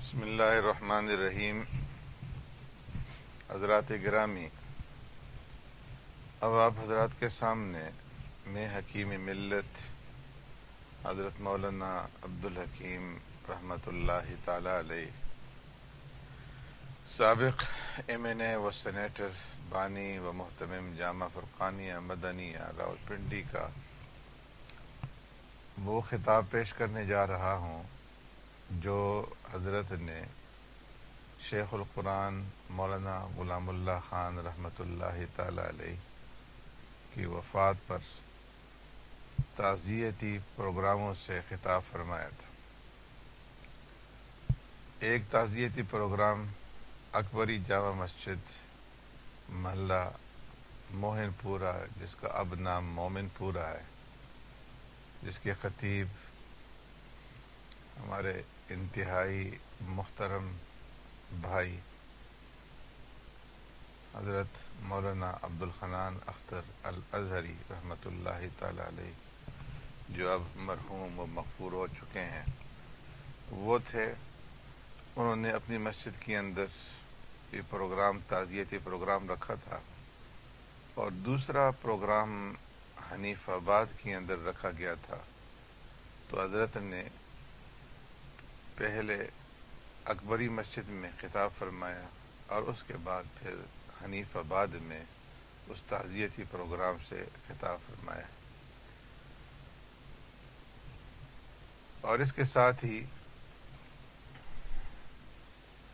بسم اللہ الرحمن الرحیم۔ حضرات گرامی، اب آپ حضرات کے سامنے میں حکیم ملت حضرت مولانا عبدالحکیم رحمۃ اللہ تعالی علیہ، سابق MNA و سینیٹر، بانی و محتمم جامعہ فرقانیہ مدنیہ راولپنڈی کا وہ خطاب پیش کرنے جا رہا ہوں جو حضرت نے شیخ القرآن مولانا غلام اللہ خان رحمۃ اللہ تعالی علیہ کی وفات پر تعزیتی پروگراموں سے خطاب فرمایا تھا۔ ایک تعزیتی پروگرام اکبری جامع مسجد محلہ موہن پورہ، جس کا اب نام مومن پورہ ہے، جس کے خطیب ہمارے انتہائی محترم بھائی حضرت مولانا عبدالحنان اختر الازہری رحمۃ اللہ تعالی علیہ، جو اب مرحوم و مغفور ہو چکے ہیں، وہ تھے۔ انہوں نے اپنی مسجد کے اندر یہ پروگرام، تعزیتی پروگرام رکھا تھا، اور دوسرا پروگرام حنیف آباد کے اندر رکھا گیا تھا۔ تو حضرت نے پہلے اکبری مسجد میں خطاب فرمایا اور اس کے بعد پھر حنیف آباد میں اس تعزیتی پروگرام سے خطاب فرمایا، اور اس کے ساتھ ہی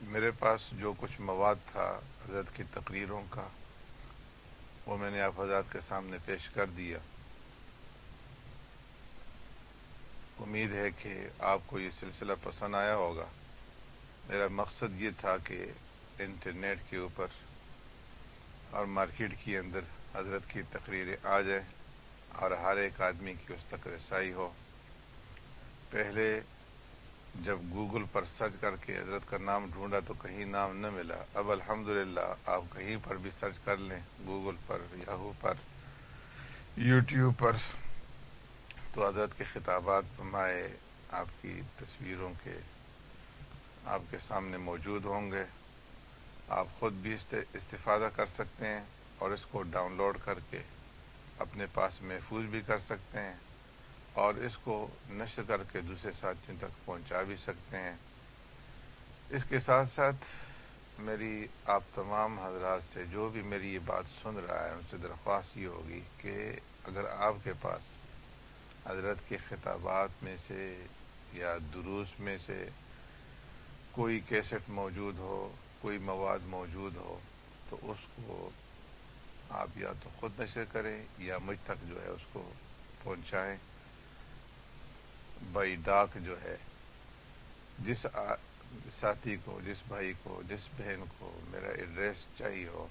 میرے پاس جو کچھ مواد تھا حضرت کی تقریروں کا، وہ میں نے آپ حضرات کے سامنے پیش کر دیا۔ امید ہے کہ آپ کو یہ سلسلہ پسند آیا ہوگا۔ میرا مقصد یہ تھا کہ انٹرنیٹ کے اوپر اور مارکیٹ کے اندر حضرت کی تقریریں آ جائیں اور ہر ایک آدمی کی اس تک رسائی ہو۔ پہلے جب گوگل پر سرچ کر کے حضرت کا نام ڈھونڈا تو کہیں نام نہ ملا۔ اب الحمدللہ آپ کہیں پر بھی سرچ کر لیں، گوگل پر، یاہو پر، یوٹیوب پر، تو حضرت کے خطابات پمائے آپ کی تصویروں کے آپ کے سامنے موجود ہوں گے۔ آپ خود بھی استفادہ کر سکتے ہیں اور اس کو ڈاؤن لوڈ کر کے اپنے پاس محفوظ بھی کر سکتے ہیں، اور اس کو نشر کر کے دوسرے ساتھیوں تک پہنچا بھی سکتے ہیں۔ اس کے ساتھ ساتھ میری آپ تمام حضرات سے، جو بھی میری یہ بات سن رہا ہے، ان سے درخواست یہ ہوگی کہ اگر آپ کے پاس حضرت کے خطابات میں سے یا دروس میں سے کوئی کیسٹ موجود ہو، کوئی مواد موجود ہو، تو اس کو آپ یا تو خود نشر کریں یا مجھ تک جو ہے اس کو پہنچائیں بائی ڈاک۔ جو ہے جس ساتھی کو، جس بھائی کو، جس بہن کو میرا ایڈریس چاہیے ہو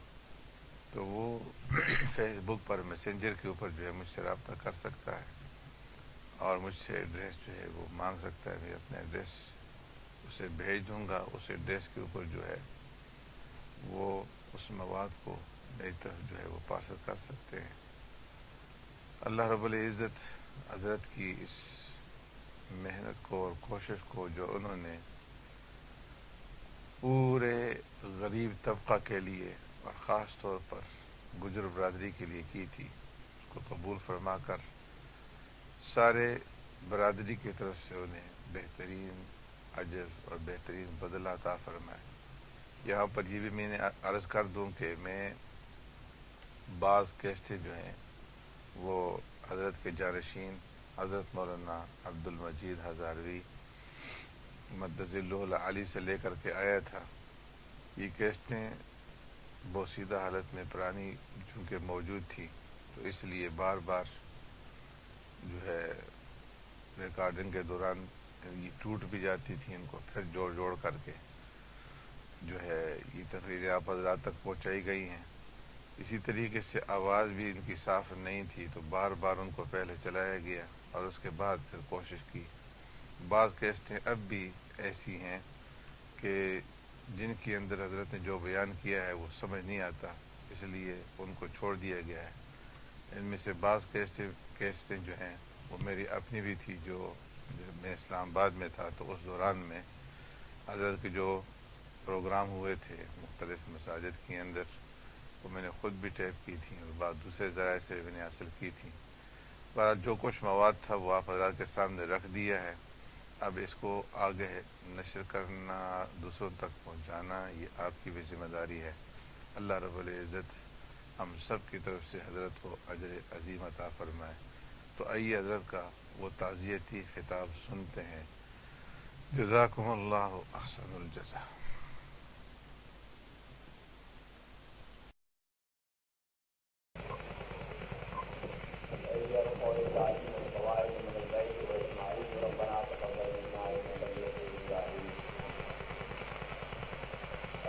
تو وہ فیس بک پر میسنجر کے اوپر جو ہے مجھ سے رابطہ کر سکتا ہے اور مجھ سے ایڈریس جو ہے وہ مانگ سکتا ہے۔ میں اپنا ایڈریس اسے بھیج دوں گا۔ اس ایڈریس کے اوپر جو ہے وہ اس مواد کو میری طرف جو ہے وہ پارسل کر سکتے ہیں۔ اللہ رب العزت حضرت کی اس محنت کو اور کوشش کو جو انہوں نے پورے غریب طبقہ کے لیے اور خاص طور پر گجر برادری کے لیے کی تھی، اس کو قبول فرما کر سارے برادری کی طرف سے انہیں بہترین اجر اور بہترین بدلہ عطا فرمائے۔ یہاں پر یہ بھی میں نے عرض کر دوں کہ میں بعض کیسٹیں جو ہیں وہ حضرت کے جانشین حضرت مولانا عبد المجید ہزاروی مدظلہ العالی سے لے کر کے آیا تھا۔ یہ کیسٹیں بوسیدہ حالت میں پرانی چونکہ موجود تھی، تو اس لیے بار بار جو ہے ریکارڈنگ کے دوران یہ ٹوٹ بھی جاتی تھی، ان کو پھر جوڑ کر کے جو ہے یہ تقریریں آپ حضرات تک پہنچائی گئی ہیں۔ اسی طریقے سے آواز بھی ان کی صاف نہیں تھی، تو بار بار ان کو پہلے چلایا گیا اور اس کے بعد پھر کوشش کی۔ بعض کیسٹیں اب بھی ایسی ہیں کہ جن کے اندر حضرت نے جو بیان کیا ہے وہ سمجھ نہیں آتا، اس لیے ان کو چھوڑ دیا گیا ہے۔ ان میں سے بعض کیسٹیں جو ہیں وہ میری اپنی بھی تھی، جو میں اسلام آباد میں تھا تو اس دوران میں حضرت کے جو پروگرام ہوئے تھے مختلف مساجد کے اندر، وہ میں نے خود بھی ٹیپ کی تھیں اور بعد دوسرے ذرائع سے بھی میں نے حاصل کی تھیں۔ پر جو کچھ مواد تھا وہ آپ حضرات کے سامنے رکھ دیا ہے۔ اب اس کو آگے نشر کرنا، دوسروں تک پہنچانا، یہ آپ کی بھی ذمہ داری ہے۔ اللہ رب العزت ہم سب کی طرف سے حضرت کو اجر عظیم عطا فرمائے۔ تو آئیے حضرت کا وہ تعزیتی خطاب سنتے ہیں۔ جزاکم اللہ احسن الجزا۔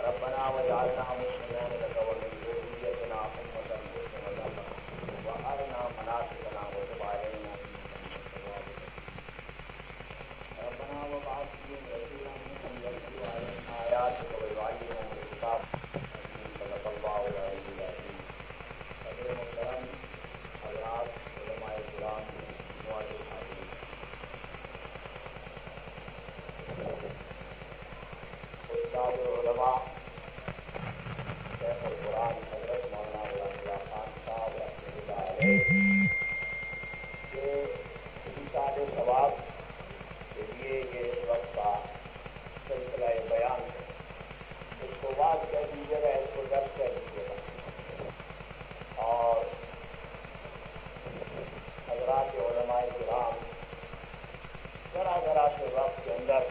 ربنا وجعلنا مسلمين لك ومن ذريتنا أمة مسلمة وأرنا مناسكنا وتب علينا ربنا وابعث فيهم رسولا منهم يتلو عليهم آياتك ويعلمهم الكتاب صدق الله العلي العظيم۔ صدر محترم حضرات، علماء کرام، معزز حاضرین، استاد العلماء شیخ القرآن حضرت مولانا غلام اللہ خان صاحب رحمۃ اللہ علیہ کے ایصال ثواب کے لیے یہ اس وقت کا سلسلہ بیان ہے۔ اس کو بات کہہ دیجیے گا، اس کو درد کہہ دیجیے گا، اور حضرات علماء کرام ذرا ذرا سے وقت کے اندر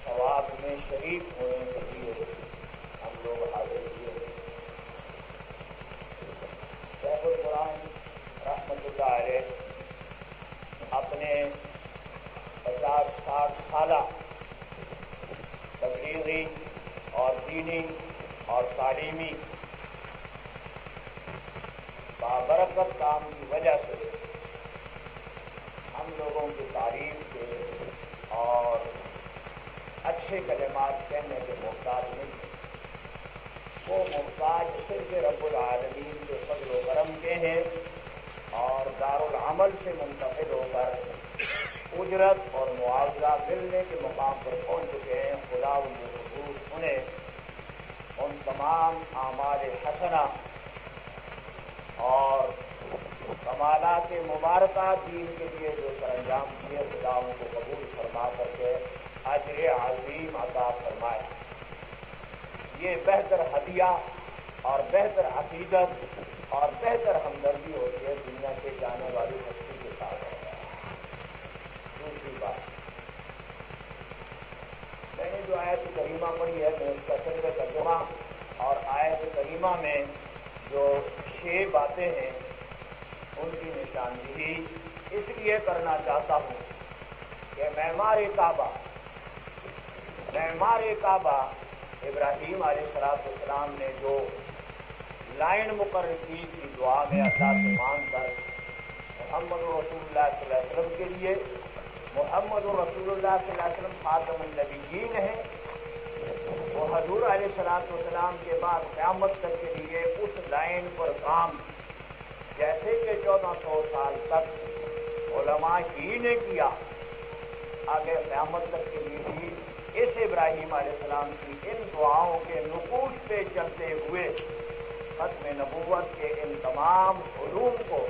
ثواب میں شریک ہونے کے لیے ہم لوگ حاضر ہوئے۔ شیخ القرآن رحمۃ اللہ علیہ اپنے 50-60 سالہ تبلیغی اور دینی اور تعلیمی بابرکت کام کی وجہ سے ہم لوگوں کی تعریف کے اور اچھے کلمات کہنے کے محتاج نہیں، وہ محتاج صرف رب العالمین کے فضل و کرم کے ہیں، اور دارالعمل سے منتقل ہو کر اجرت اور معاوضہ ملنے کے مقام پر پہنچ چکے ہیں۔ خدا ان کے خصوص انہیں ان تمام اعمال حسنہ اور کمالات مبارکہ دین کے لیے جو سر انجام کیے، خدا ان کو قبول فرما کر کے اجر عظیم عطا فرمائے۔ یہ بہتر ہدیہ اور بہتر عقیدت اور بہتر ہمدردی ہوتی ہے دنیا سے جانے والی ہستی کے ساتھ۔ دوسری بات، میں نے جو آیت کریمہ پڑھی ہے، میں اس کا صدر ترجمہ اور آیت کریمہ میں جو 6 باتیں ہیں ان کی نشاندہی اس لیے کرنا چاہتا ہوں کہ معمار کعبہ ابراہیم علیہ السلام نے جو لائن مقرر کی تھی دعا میں اللہ سے مانگ کر، محمد رسول اللہ صلی اللہ علیہ وسلم کے لیے، محمد رسول اللہ صلی اللہ علیہ وسلم خاتم النبیین ہیں، وہ حضور علیہ السلام کے بعد قیامت تک کے لیے اس لائن پر کام جیسے کہ 1400 سال تک علماء ہی نے کیا، آگے قیامت تک کے لیے بھی اس ابراہیم علیہ السلام کی ان دعاؤں کے نقوش پہ چلتے ہوئے ختم نبوت کے ان تمام علوم کو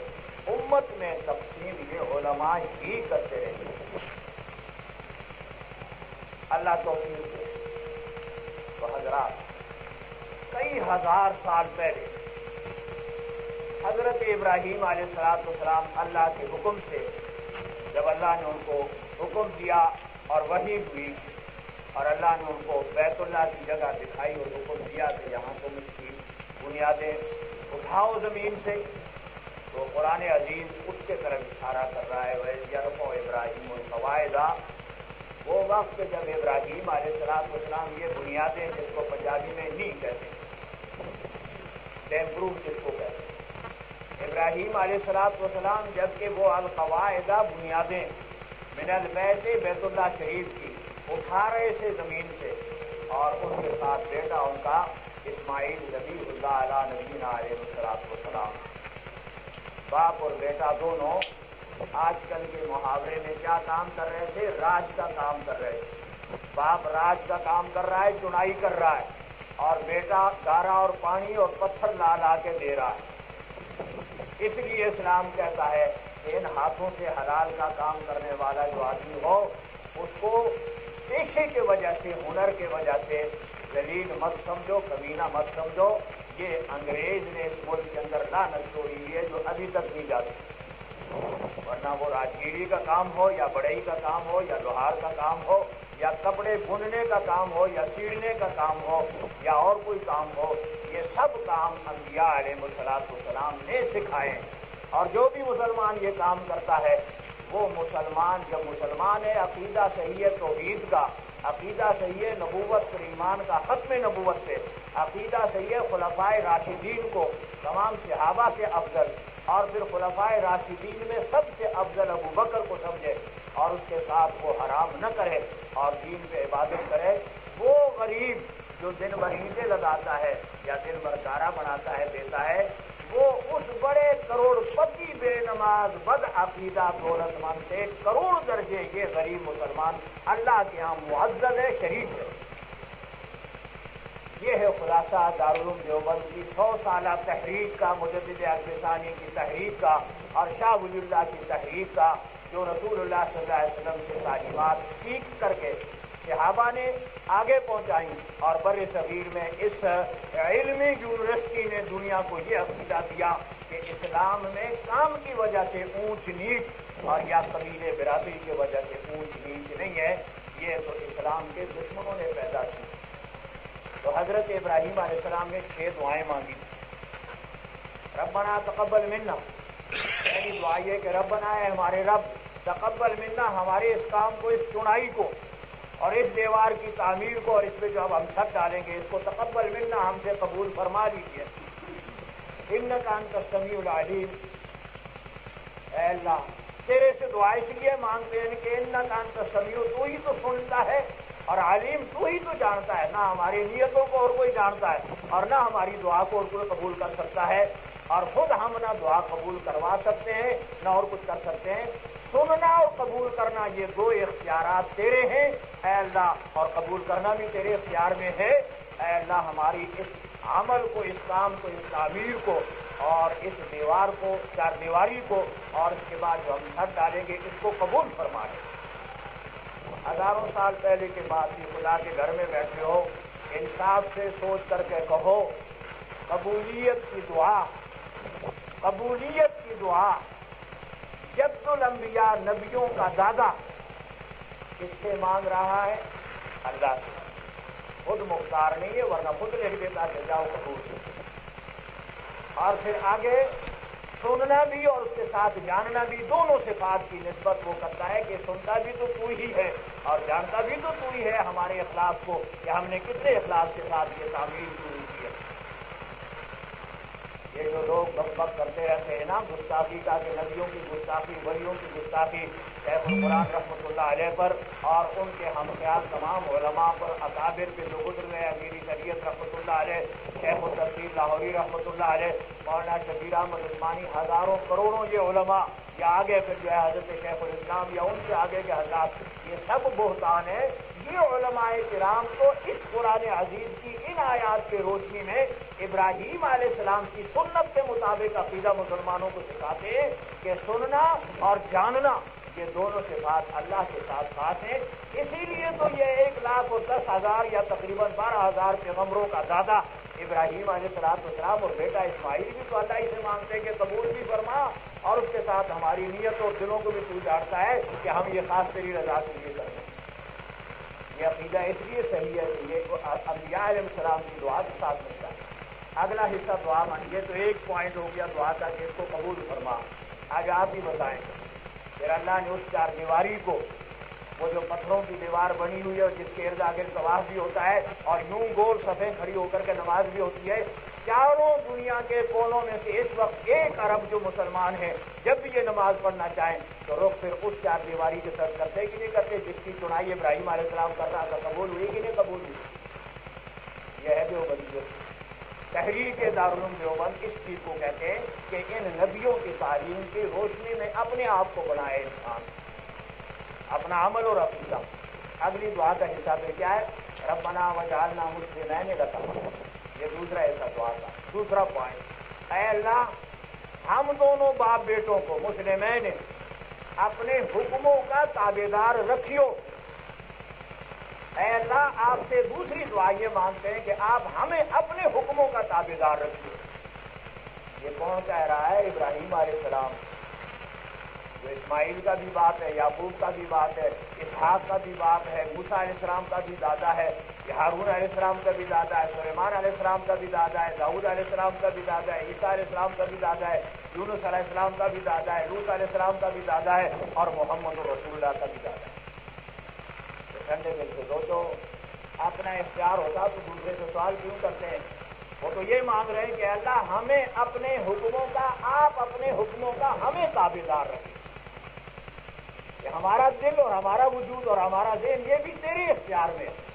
امت میں تقسیم یہ علماء ہی کرتے رہے۔ اللہ توفیق دے۔ تو حضرات، کئی ہزار سال پہلے حضرت ابراہیم علیہ السلام اللہ کے حکم سے، جب اللہ نے ان کو حکم دیا اور وحی ہوئی اور اللہ نے ان کو بیت اللہ کی جگہ دکھائی اور حکم دیا کہ یہاں تم اس کی بنیادیں اٹھاؤ زمین سے، تو قرآن عزیز اس کے طرف اشارہ کر رہا ہے۔ وَإِذْ يَرْفَعُ إِبْرَاهِيمُ الْقَوَاعِدَ، وہ وقت جب ابراہیم علیہ السلام یہ بنیادیں جس کو پنجابی میں نہیں کہتے، ٹیمپروف جس کو کہتے ہیں، ابراہیم علیہ السلام جبکہ وہ القواعدہ بنیادیں من البیت بیت اللہ شریف کی اٹھا رہے تھے زمین سے، اور ان کے ساتھ بیٹا ان کا اسماعیل نبی اللہ علیہ نبینا علیہ السلام، باپ اور بیٹا دونوں آج کل کے محاورے میں کیا کام کر رہے تھے؟ راج کا کام کر رہے تھے۔ باپ راج کا کام کر رہا ہے، چنائی کر رہا ہے، اور بیٹا گارا اور پانی اور پتھر لا لا کے دے رہا ہے۔ اس لیے اسلام کہتا ہے کہ ان ہاتھوں سے حلال کا کام کرنے والا جو آدمی ہو اس کو پیشے کی وجہ سے، ہنر کی وجہ سے ذلیل مت سمجھو، کمینہ مت سمجھو۔ یہ انگریز نے اس ملک کے اندر لعنت چھوڑی ہے جو ابھی تک نہیں جاتی، ورنہ وہ راجگیری کا کام ہو یا بڑھئی کا کام ہو یا لوہار کا کام ہو یا کپڑے بننے کا کام ہو یا سیڑھنے کا کام ہو یا اور کوئی کام ہو، یہ سب کام انبیاء علیہ السلام نے سکھائے۔ اور جو بھی مسلمان یہ کام کرتا ہے وہ مسلمان، جب مسلمان ہے عقیدہ صحیح ہے توحید کا، عقیدہ صحیح ہے نبوت پر ایمان کا، ختم نبوت سے عقیدہ صحیح ہے خلفائے راشدین کو تمام صحابہ سے افضل، اور پھر خلفائے راشدین میں سب سے افضل ابو بکر کو سمجھے اور اس کے ساتھ وہ حرام نہ کرے اور دین پہ عبادت کرے، وہ غریب جو دن بھر اینٹیں لگاتا ہے یا دن بھر گارا بناتا ہے دیتا ہے، وہ اس بڑے کروڑ پتی بے نماز بد عقیدہ دولت مند سے کروڑ درجے یہ غریب مسلمان اللہ کے ہاں معزز ہے، شریف ہے۔ یہ ہے خلاصہ دارالعلوم دیوبند کی 100 سالہ تحریک کا، مجدد اکبر ثانی کی تحریک کا اور شاہ ولی اللہ کی تحریک کا، جو رسول اللہ صلی اللہ علیہ وسلم سے تعلیمات سیکھ کر کے صحابہ نے آگے پہنچائی، اور بر صغیر میں اس علمی یونیورسٹی نے دنیا کو یہ عقیدہ دیا کہ اسلام میں کام کی وجہ سے اونچ نیچ اور یا قبیلے برادری کی وجہ سے اونچ نیچ نہیں ہے، یہ تو اسلام کے دشمنوں نے پیدا کی۔ تو حضرت ابراہیم علیہ السلام نے 6 دعائیں مانگی۔ ربنا تقبل منا، پہلی دعا یہ کہ ربنا ہے ہمارے رب، تقبل منا، ہمارے اس کام کو، اس چنائی کو اور اس دیوار کی تعمیر کو اور اس پہ جو اب ہم چھت ڈالیں گے اس کو تقبل منا، ہم سے قبول فرما لیجیے۔ انک انت السمیع العلیم، اے اللہ تیرے سے دعا اس لیے مانگتے ہیں کہ انک انت السمیع، تو ہی تو سنتا ہے، اور علیم تو ہی تو جانتا ہے، نہ ہماری نیتوں کو اور کوئی جانتا ہے اور نہ ہماری دعا کو اور کوئی قبول کر سکتا ہے، اور خود ہم نہ دعا قبول کروا سکتے ہیں نہ اور کچھ کر سکتے ہیں۔ سننا اور قبول کرنا یہ 2 اختیارات تیرے ہیں اے اللہ، اور قبول کرنا بھی تیرے اختیار میں ہے اے اللہ۔ ہماری اس عمل کو، اس کام کو، اس تعمیر کو اور اس دیوار کو، 4 دیواری کو، اور اس کے بعد جو ہم چھت ڈالیں گے اس کو قبول فرما لیں۔ ہزاروں سال پہلے کے بعد بھی خدا کے گھر میں بیٹھے ہو، انصاف سے سوچ کر کے کہو، قبولیت کی دعا، قبولیت کی دعا جد الانبیاء، نبیوں کا دادا کس سے مانگ رہا ہے؟ اللہ سے، خود مختار نہیں ہے ورنہ خود لکھ دیتا کہ جاؤ قبول۔ اور پھر آگے سننا بھی اور اس کے ساتھ جاننا بھی، دونوں صفات کی نسبت وہ کرتا ہے کہ سنتا بھی تو ہی ہے اور جانتا بھی تو ہی ہے ہمارے اخلاق کو کہ ہم نے کتنے اخلاق کے ساتھ یہ تعمیر شروع کی ہے۔ یہ جو لوگ بک بک کرتے رہتے ہیں نا گستاخی کا، کہ نبیوں کی گستاخی، ولیوں کی گستاخی، شیخ القرآن رحمۃ اللہ علیہ پر اور ان کے ہم خیال تمام علماء پر، اکابر کے جو گزر گئے، امیر شریعت رحمۃ اللہ علیہ، شیخ التفسیر لاہوری رحمۃ اللہ علیہ، مولانا شبیر احمد عثمانی، ہزاروں کروڑوں یہ علماء، یا آگے پھر جو ہے حضرت شیخ الاسلام یا ان سے آگے کے حضرات، یہ سب بہتان ہے۔ یہ علماء کرام تو اس قرآن عزیز کی ان آیات کے روشنی میں ابراہیم علیہ السلام کی سنت کے مطابق عقیدہ مسلمانوں کو سکھاتے ہیں کہ سننا اور جاننا یہ دونوں صفات اللہ کے ساتھ ساتھ ہیں۔ اسی لیے تو یہ 1,10,000 یا تقریباً 12,000 پیغمبروں کا دادا ابراہیم علیہ السلام اور بیٹا اسماعیل بھی تو اللہ ہی سے مانگتے ہیں کہ قبول بھی فرما، اور اس کے ساتھ ہماری نیت اور دلوں کو بھی تو جانتا ہے کہ ہم یہ خاص تیری رضا کے لیے کرتے ہیں۔ یہ عقیدہ اس لیے صحیح ہے کہ یہ انبیاء علیہ السلام کی دعا کے ساتھ ملتا ہے۔ اگلا حصہ دعا مانگیے تو ایک پوائنٹ ہو گیا دعا کا کہ اس کو قبول فرما۔ آج آپ ہی بتائیں، پھر اللہ نے اس 4 دیواری کو، وہ جو پتھروں کی دیوار بنی ہوئی ہے اور جس کے ارد گرد طواف بھی ہوتا ہے اور یوں گول صفیں کھڑی ہو کر کے نماز بھی ہوتی ہے، چاروں دنیا کے کونوں میں سے اس وقت 1 ارب جو مسلمان ہیں جب بھی یہ نماز پڑھنا چاہیں تو رخ پھر اس 4 دیواری کے ساتھ کرتے کہ نہیں کرتے جس کی چنائی ابراہیم علیہ السلام کر رہا تھا؟ قبول ہوئی کہ نہیں قبول ہوئی؟ یہ ہے دیوبندیت۔ تحریک دارالعلوم دیوبند اس چیز کو کہتے ہیں کہ ان نبیوں کی تعلیم کی روشنی میں اپنے آپ کو بنائے انسان، اپنا عمل اور عقیدہ۔ اگلی دعا کا حصہ پہ کیا ہے؟ ربنا وجعلنا مسلمین لک، یہ دوسرا حصہ دعا کا دوسرا پوائنٹ۔ اے اللہ ہم دونوں باپ بیٹوں کو مسلمین اپنے حکموں کا تابعدار رکھیو۔ اے اللہ آپ سے دوسری دعا یہ مانگتے ہیں کہ آپ ہمیں اپنے حکموں کا تابعدار رکھیے۔ یہ کون کہہ رہا ہے؟ ابراہیم علیہ السلام، جو اسماعیل کا بھی باپ ہے، یعقوب کا بھی باپ ہے، اسحاق کا بھی باپ ہے، موسیٰ علیہ السلام کا بھی دادا ہے، ہارون علیہ السلام کا بھی دادا ہے، سلیمان علیہ السلام کا بھی دادا ہے، داؤد علیہ السلام کا بھی دادا ہے، عیسیٰ علیہ السلام کا بھی دادا ہے، یونس علیہ السلام کا بھی دادا ہے، لوط علیہ السلام کا بھی دادا ہے، اور محمد رسول اللہ کا بھی دادا ہے۔ تو ٹھنڈے دل سے سوچو، اپنا اختیار ہوتا تو دوسرے سے سوال کیوں کرتے ہیں؟ وہ تو یہ مانگ رہے ہیں کہ اللہ ہمیں اپنے حکموں کا، آپ اپنے حکموں کا ہمیں تابعدار رکھیں، کہ ہمارا دل اور ہمارا وجود اور ہمارا ذہن یہ بھی تیرے اختیار میں ہے۔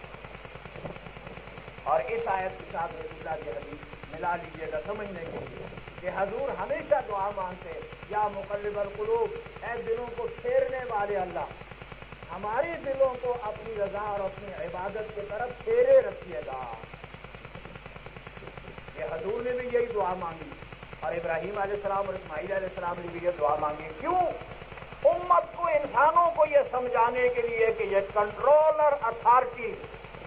اور اس آیت کے ساتھ رسول اللہ کی حدیث ملا لیجیے گا سمجھنے کے لیے کہ حضور ہمیشہ دعا مانگتے، یا مقلب القلوب، اے دلوں کو پھیرنے والے اللہ، ہمارے دلوں کو اپنی رضا اور اپنی عبادت کی طرف پھیرے رکھیے گا۔ یہ حضور نے بھی یہی دعا مانگی، اور ابراہیم علیہ السلام اور اسماعیل علیہ السلام نے بھی یہ دعا مانگی۔ کیوں؟ امت کو، انسانوں کو یہ سمجھانے کے لیے کہ یہ کنٹرولر اتھارٹی،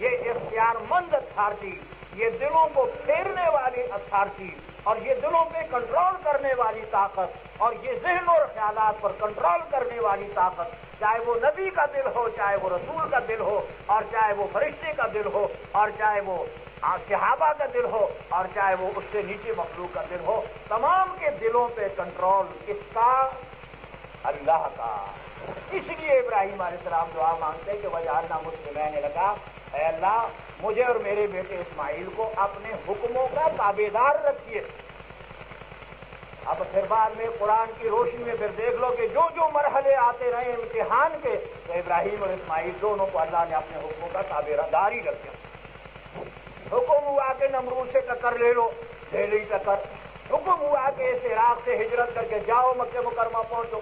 یہ اختیار مند اتھارٹی، یہ دلوں کو پھیرنے والی اتھارٹی، اور یہ دلوں پہ کنٹرول کرنے والی طاقت، اور یہ ذہن اور خیالات پر کنٹرول کرنے والی طاقت، چاہے وہ نبی کا دل ہو، چاہے وہ رسول کا دل ہو، اور چاہے وہ فرشتے کا دل ہو، اور چاہے وہ صحابہ کا دل ہو، اور چاہے وہ اس سے نیچے مخلوق کا دل ہو، تمام کے دلوں پہ کنٹرول کس کا؟ اللہ کا۔ اس لیے ابراہیم علیہ السلام دعا مانگتے ہیں کہ وجعلنا مسلمین لک، اے اللہ مجھے اور میرے بیٹے اسماعیل کو اپنے حکموں کا تابعدار رکھیے۔ اب پھر بعد میں قرآن کی روشنی میں پھر دیکھ لو کہ جو جو مرحلے آتے رہے امتحان کے، تو ابراہیم اور اسماعیل دونوں کو اللہ نے اپنے حکموں کا تابعدار ہی رکھا۔ حکم ہوا کہ نمرود سے ٹکر لے لو، لے لی ٹکر۔ حکم ہوا کہ اس عراق سے ہجرت کر کے جاؤ، مکہ مکرمہ پہنچو۔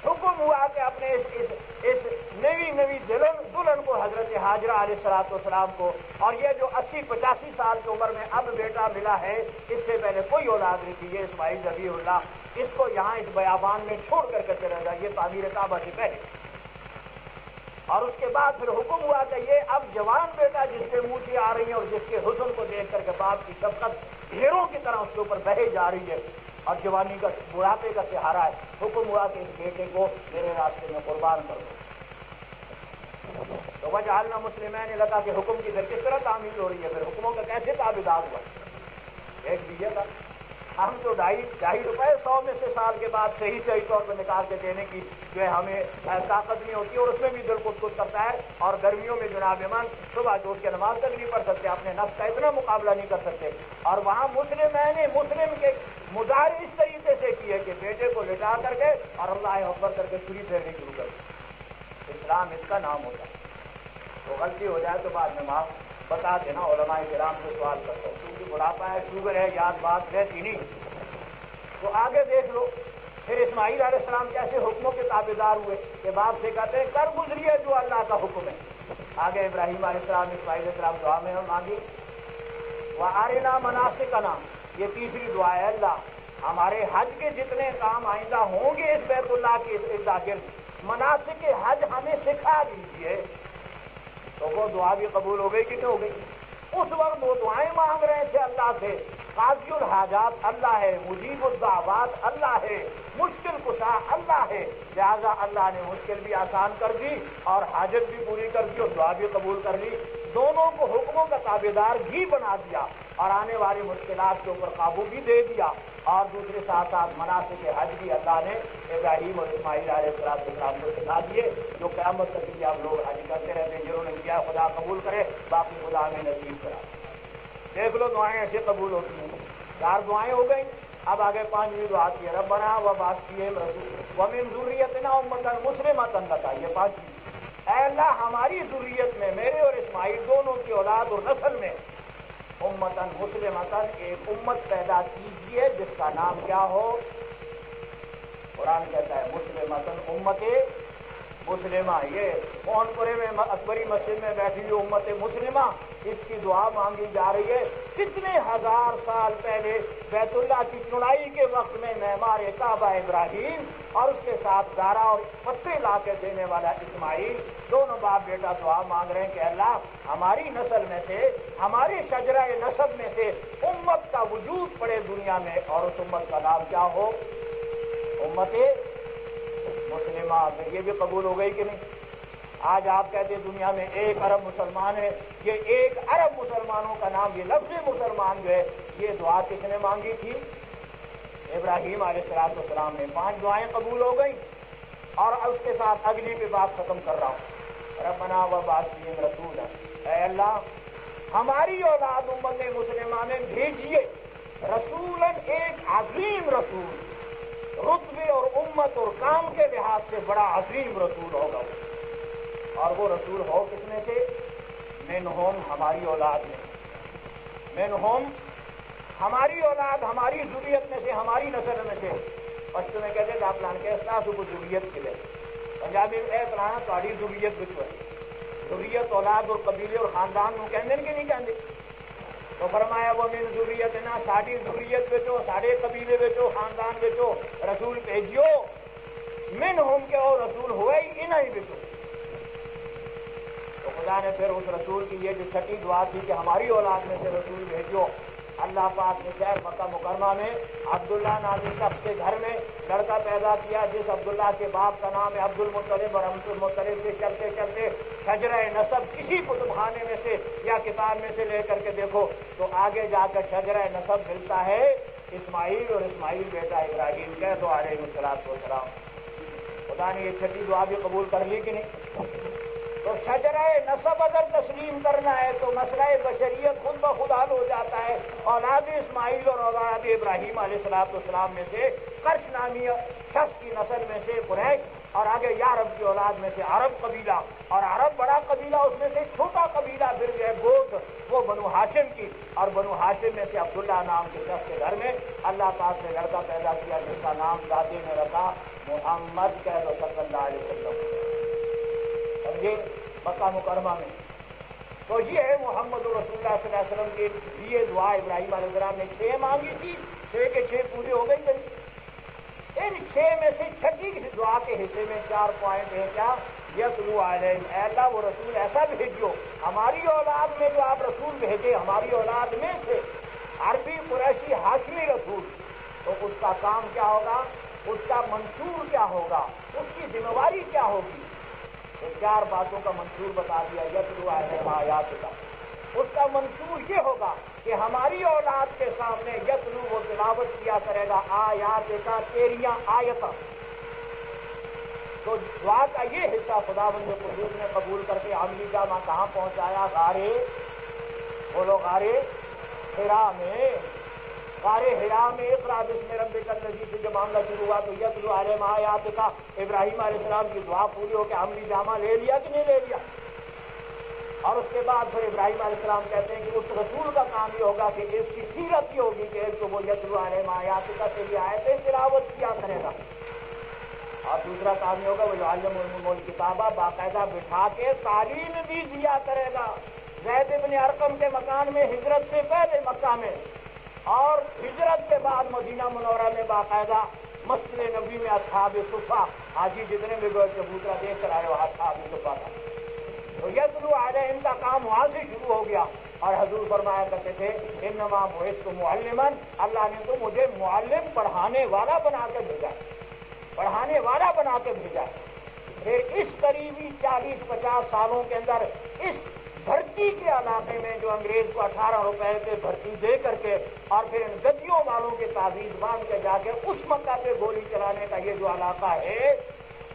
حکم ہوا کہ اپنے اس نئی دلہن کو، حضرت حاجرہ علیہ السلام کو، اور یہ جو 80-85 سال کی عمر میں اب بیٹا ملا ہے، اس سے پہلے کوئی اولاد نہیں تھی، یہ اسماعیل ذبیح اللہ، اس کو یہاں اس بیابان میں چھوڑ کر کے چلا جائے، یہ تعمیر کعبہ سے پہلے۔ اور اس کے بعد پھر حکم ہوا کہ یہ اب جوان بیٹا جس کے منہ سے آ رہی ہے اور جس کے حسن کو دیکھ کر کے باپ کی شفقت ڈھیروں کی طرح اس کے اوپر بہے جا رہی ہے، اور جوانی کا، بڑھاپے کا سہارا ہے، حکم ہوا کہ اس بیٹے کو میرے راستے میں قربان کر دو۔ تو وجعلنا مسلمین لک کے حکم کی پھر کس طرح تعمیل ہو رہی ہے؟ پھر حکموں کا کیسے تابعدار ہوا؟ ایک دیجیے گا، ہم تو 2.5 روپئے 100 میں سے سال کے بعد صحیح طور پہ نکال کے دینے کی جو ہے ہمیں طاقت نہیں ہوتی، اور اس میں بھی دل خود کرتا ہے، اور گرمیوں میں جناب ایمان صبح جو اس کے نماز تک نہیں پڑھ سکتے، اپنے نفس کا اتنا مقابلہ نہیں کر سکتے، اور وہاں مسلم کے مظاہرے اس طریقے سے کیے کہ بیٹے کو لٹا کر کے اور اللہ اکبر کر کے چھری پھیرنے شروع کر دی۔ اسلام اس کا نام ہوتا ہے۔ تو غلطی ہو جائے تو بعد میں معاف بتا دینا، علماء کرام سے سوال کرتا ہوں، کیونکہ بڑھاپا ہے، شوگر ہے، یاد بات رہتی نہیں۔ تو آگے دیکھ لو پھر اسماعیل علیہ السلام کیسے حکموں کے تابعدار ہوئے کہ باپ سے کہتے ہیں کر گزریے جو اللہ کا حکم ہے۔ آگے ابراہیم علیہ السلام، اسماعیل علیہ السلام دعا میں مانگی، وَأَرِنَا مَنَاسِكَنَا، یہ تیسری دعا ہے، اللہ ہمارے حج کے جتنے کام آئندہ ہوں گے اس بیت اللہ کے ارد مناسک حج ہمیں سکھا دیجیے۔ تو وہ دعا بھی قبول ہو گئی کہ نہیں ہو گئی؟ اس وقت وہ دعائیں مانگ رہے تھے اللہ سے، قاضی الحاجات اللہ ہے، مجیب الدعوات اللہ ہے، مشکل کشا اللہ ہے، لہذا اللہ نے مشکل بھی آسان کر دی اور حاجت بھی پوری کر دی اور دعا بھی قبول کر لی، دونوں کو حکموں کا تابعدار بھی بنا دیا اور آنے والی مشکلات کے اوپر قابو بھی دے دیا، اور دوسرے ساتھ ساتھ مناسک حج بھی اللہ نے ابراہیم اور اسماعیل علیہ السلام کو سکھا دیے، جو قیامت تک بھی آپ لوگ حج کرتے رہتے ہیں، جنہوں نے کیا خدا قبول کرے، باقی خدا ہمیں نصیب کرا۔ دیکھ لو دعائیں ایسے قبول ہوتی ہیں۔ 4 دعائیں ہو گئی، اب آگے 5ویں دعا کی ہے، ربنا وبعث فیہم رسولا ومن ذریتنا امۃ مسلمۃ لک، یہ 5ویں، اے اللہ ہماری ذریت میں، میرے اور اسماعیل دونوں کی اولاد اور نسل میں، امتن مسلمتن، ایک امت پیدا کیجیے جس کا نام کیا ہو؟ قرآن کہتا ہے مسلمتن، امت مسلمہ، یہ کونپورے میں اکبری مسجد میں بیٹھی ہوئی امت مسلمہ، اس کی دعا مانگی جا رہی ہے۔ کتنے ہزار سال پہلے بیت اللہ کی چنائی کے وقت میں معمار کعبہ ابراہیم اور اس کے ساتھ گارا اور پتھر لا کے دینے والا اسماعیل، دونوں باپ بیٹا دعا مانگ رہے ہیں کہ اللہ ہماری نسل میں سے، ہماری شجرہ نسب میں سے امت کا وجود پڑے دنیا میں، اور اس امت کا نام کیا ہو؟ امت مسلمہ۔ یہ بھی قبول ہو گئی کہ نہیں؟ آج آپ کہتے ہیں دنیا میں 1 ارب مسلمان ہے، یہ 1 ارب مسلمانوں کا نام، یہ لفظ مسلمان جو ہے، یہ دعا کس نے مانگی تھی؟ ابراہیم علیہ السلام نے۔ 5 دعائیں قبول ہو گئی، اور اس کے ساتھ اگلی پہ بات ختم کر رہا ہوں۔ ربنا وبعث فیہم رسولا، اے اللہ ہماری اولاد امت مسلمہ میں بھیجیے رسولاً، ایک عظیم رسول، رتبے اور امت اور کام کے لحاظ سے بڑا عظیم رسول ہوگا، اور وہ رسول ہو کس میں سے؟ منہم، ہماری اولاد میں، منہم ہماری اولاد، ہماری ذریت میں سے، ہماری نسل میں سے۔ پشتو میں کہتے ہیں آپ پلان کے اصلاح کو ذریت کے لئے، پنجابی میں پلانا تاری ذریت بچو ہے، ذریت اولاد اور قبیلے اور خاندان میں کہندے کہ نہیں کہندے؟ تو فرمایا وہ من ذریتنا، ساری ذریت بچو، سارے قبیلے بچو، خاندان بچو، رسول بھیجیو، منہم کے اور رسول ہوئے ہی انہیں ہی بچو۔ تو خدا نے پھر اس رسول کی یہ جو چھٹی دعا تھی کہ ہماری اولاد میں سے رسول بھیجو، اللہ پاک نے شہر مکہ مکرمہ میں عبداللہ نامی شخص کے گھر میں لڑکا پیدا کیا، جس عبداللہ کے باپ کا نام ہے عبد المطلب، اور عبد المطلب سے چلتے چلتے شجرہ نسب کسی کتب خانے میں سے یا کتاب میں سے لے کر کے دیکھو تو آگے جا کر شجرہ نسب ملتا ہے اسماعیل، اور اسماعیل بیٹا ابراہیم کہہ دو علیہ السلام۔ خدا نے یہ چھٹی دعا بھی قبول کر لی کہ نہیں؟ تو شجرہ نسب اگر تسلیم کرنا ہے تو مسئلہ بشریت خود بخود حل ہو جاتا ہے۔ اولاد اسماعیل اور اولاد ابراہیم علیہ السلام میں سے قرش نامی شخص کی نسل میں سے قریش، اور آگے یارب کی اولاد میں سے عرب قبیلہ، اور عرب بڑا قبیلہ، اس میں سے چھوٹا قبیلہ پھر جو ہے گوت، وہ بنو ہاشم کی، اور بنو ہاشم میں سے عبداللہ نام کے شخص کے گھر میں اللہ پاک نے لڑکا پیدا کیا جس کا نام دادے نے رکھا محمد کہہ دو صلی اللہ علیہ وسلم۔ سمجھے؟ مکہ مکرمہ میں تو یہ ہے محمد رسول اللہ صلی اللہ علیہ وسلم کی یہ دعا ابراہیم علیہ السلام نے 6 مانگی تھی، 6 کے 6 پورے ہو گئی تھی۔ ان 6 میں سے چھٹی دعا کے حصے میں 4 پوائنٹ ہیں۔ کیا؟ یتلو علیہم، اے اللہ وہ رسول ایسا بھیجو ہماری اولاد میں، جو آپ رسول بھیجے ہماری اولاد میں سے عربی قریشی ہاشمی رسول، تو اس کا کام کیا ہوگا، اس کا منشور کیا ہوگا، اس کی ذمہ داری کیا ہوگی؟ تو 4 باتوں کا منشور بتا دیا۔ یتلو علیہم آیات کا، اس کا منشور یہ ہوگا کہ ہماری اولاد کے سامنے یتلو وہ تلاوت کیا کرے گا آیات کا، تیریاں آیتاں۔ تو دعا کا یہ حصہ خداوند قدوس نے قبول کر کے عملی جامہ کہاں پہنچایا؟ غارے، بولو غارے حرا میں۔ غارے حرا میں اقرا بسم ربک الذی سے جب معاملہ شروع ہوا تو یتلو علیہم آیات کا، ابراہیم علیہ السلام کی دعا پوری ہو کے عملی جامہ لے لیا کہ نہیں لے لیا؟ اور اس کے بعد پھر ابراہیم علیہ السلام کہتے ہیں کہ اس رسول کا کام یہ ہوگا کہ اس کی سیرت یہ ہوگی کہ ایک تو وہ یتلو علیہم آیات کا تیری آیتیں تلاوت کیا کرے گا، اور دوسرا کام یہ ہوگا وہ یعلمہم الکتابہ، باقاعدہ بٹھا کے تعلیم بھی دیا کرے گا۔ زید بن ارقم کے مکان میں ہجرت سے پہلے مکہ میں، اور ہجرت کے بعد مدینہ منورہ میں باقاعدہ مسجد نبوی میں اصحاب صفہ، حاجی جتنے بھی چبوترا دیکھ کر آئے وہ اصحاب صفہ تھا۔ تو یتلو علیہم کا کام وہاں سے شروع ہو گیا، اور حضور فرمایا کرتے تھے انما بعثت معلما، اللہ نے تو مجھے معلم، پڑھانے والا بنا کے بھیجا، پڑھانے والا بنا کے بھیجا۔ پھر اس قریبی 40-50 سالوں کے اندر اس بھرتی کے علاقے میں جو انگریز کو 18 روپے پہ بھرتی دے کر کے، اور پھر ان گدیوں والوں کے تعویذ باندھ کے جا کے اس مکہ پہ گولی چلانے کا یہ جو علاقہ ہے،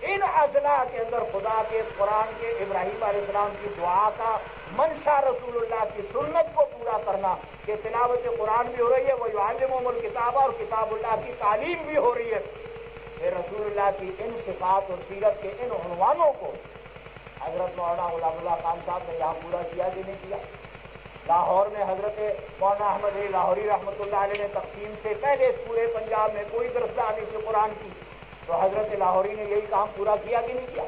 ان اضلاع کے اندر خدا کے، قرآن کے، ابراہیم علیہ السلام کی دعا کا منشا، رسول اللہ کی سنت کو پورا کرنا کہ تلاوت قرآن بھی ہو رہی ہے، وہ یعلمہم الکتاب، اور کتاب اللہ کی تعلیم بھی ہو رہی ہے۔ پھر رسول اللہ کی ان صفات اور سیرت کے ان عنوانوں کو حضرت مولانا غلام اللہ خان صاحب نے یہاں پورا کیا کہ نہیں کیا؟ لاہور میں حضرت مولانا احمد علی لاہوری رحمۃ اللہ علیہ نے تقسیم سے پہلے اس پورے پنجاب میں کوئی درس دانی سے قرآن کی، تو حضرت لاہوری نے یہی کام پورا کیا کہ نہیں کیا؟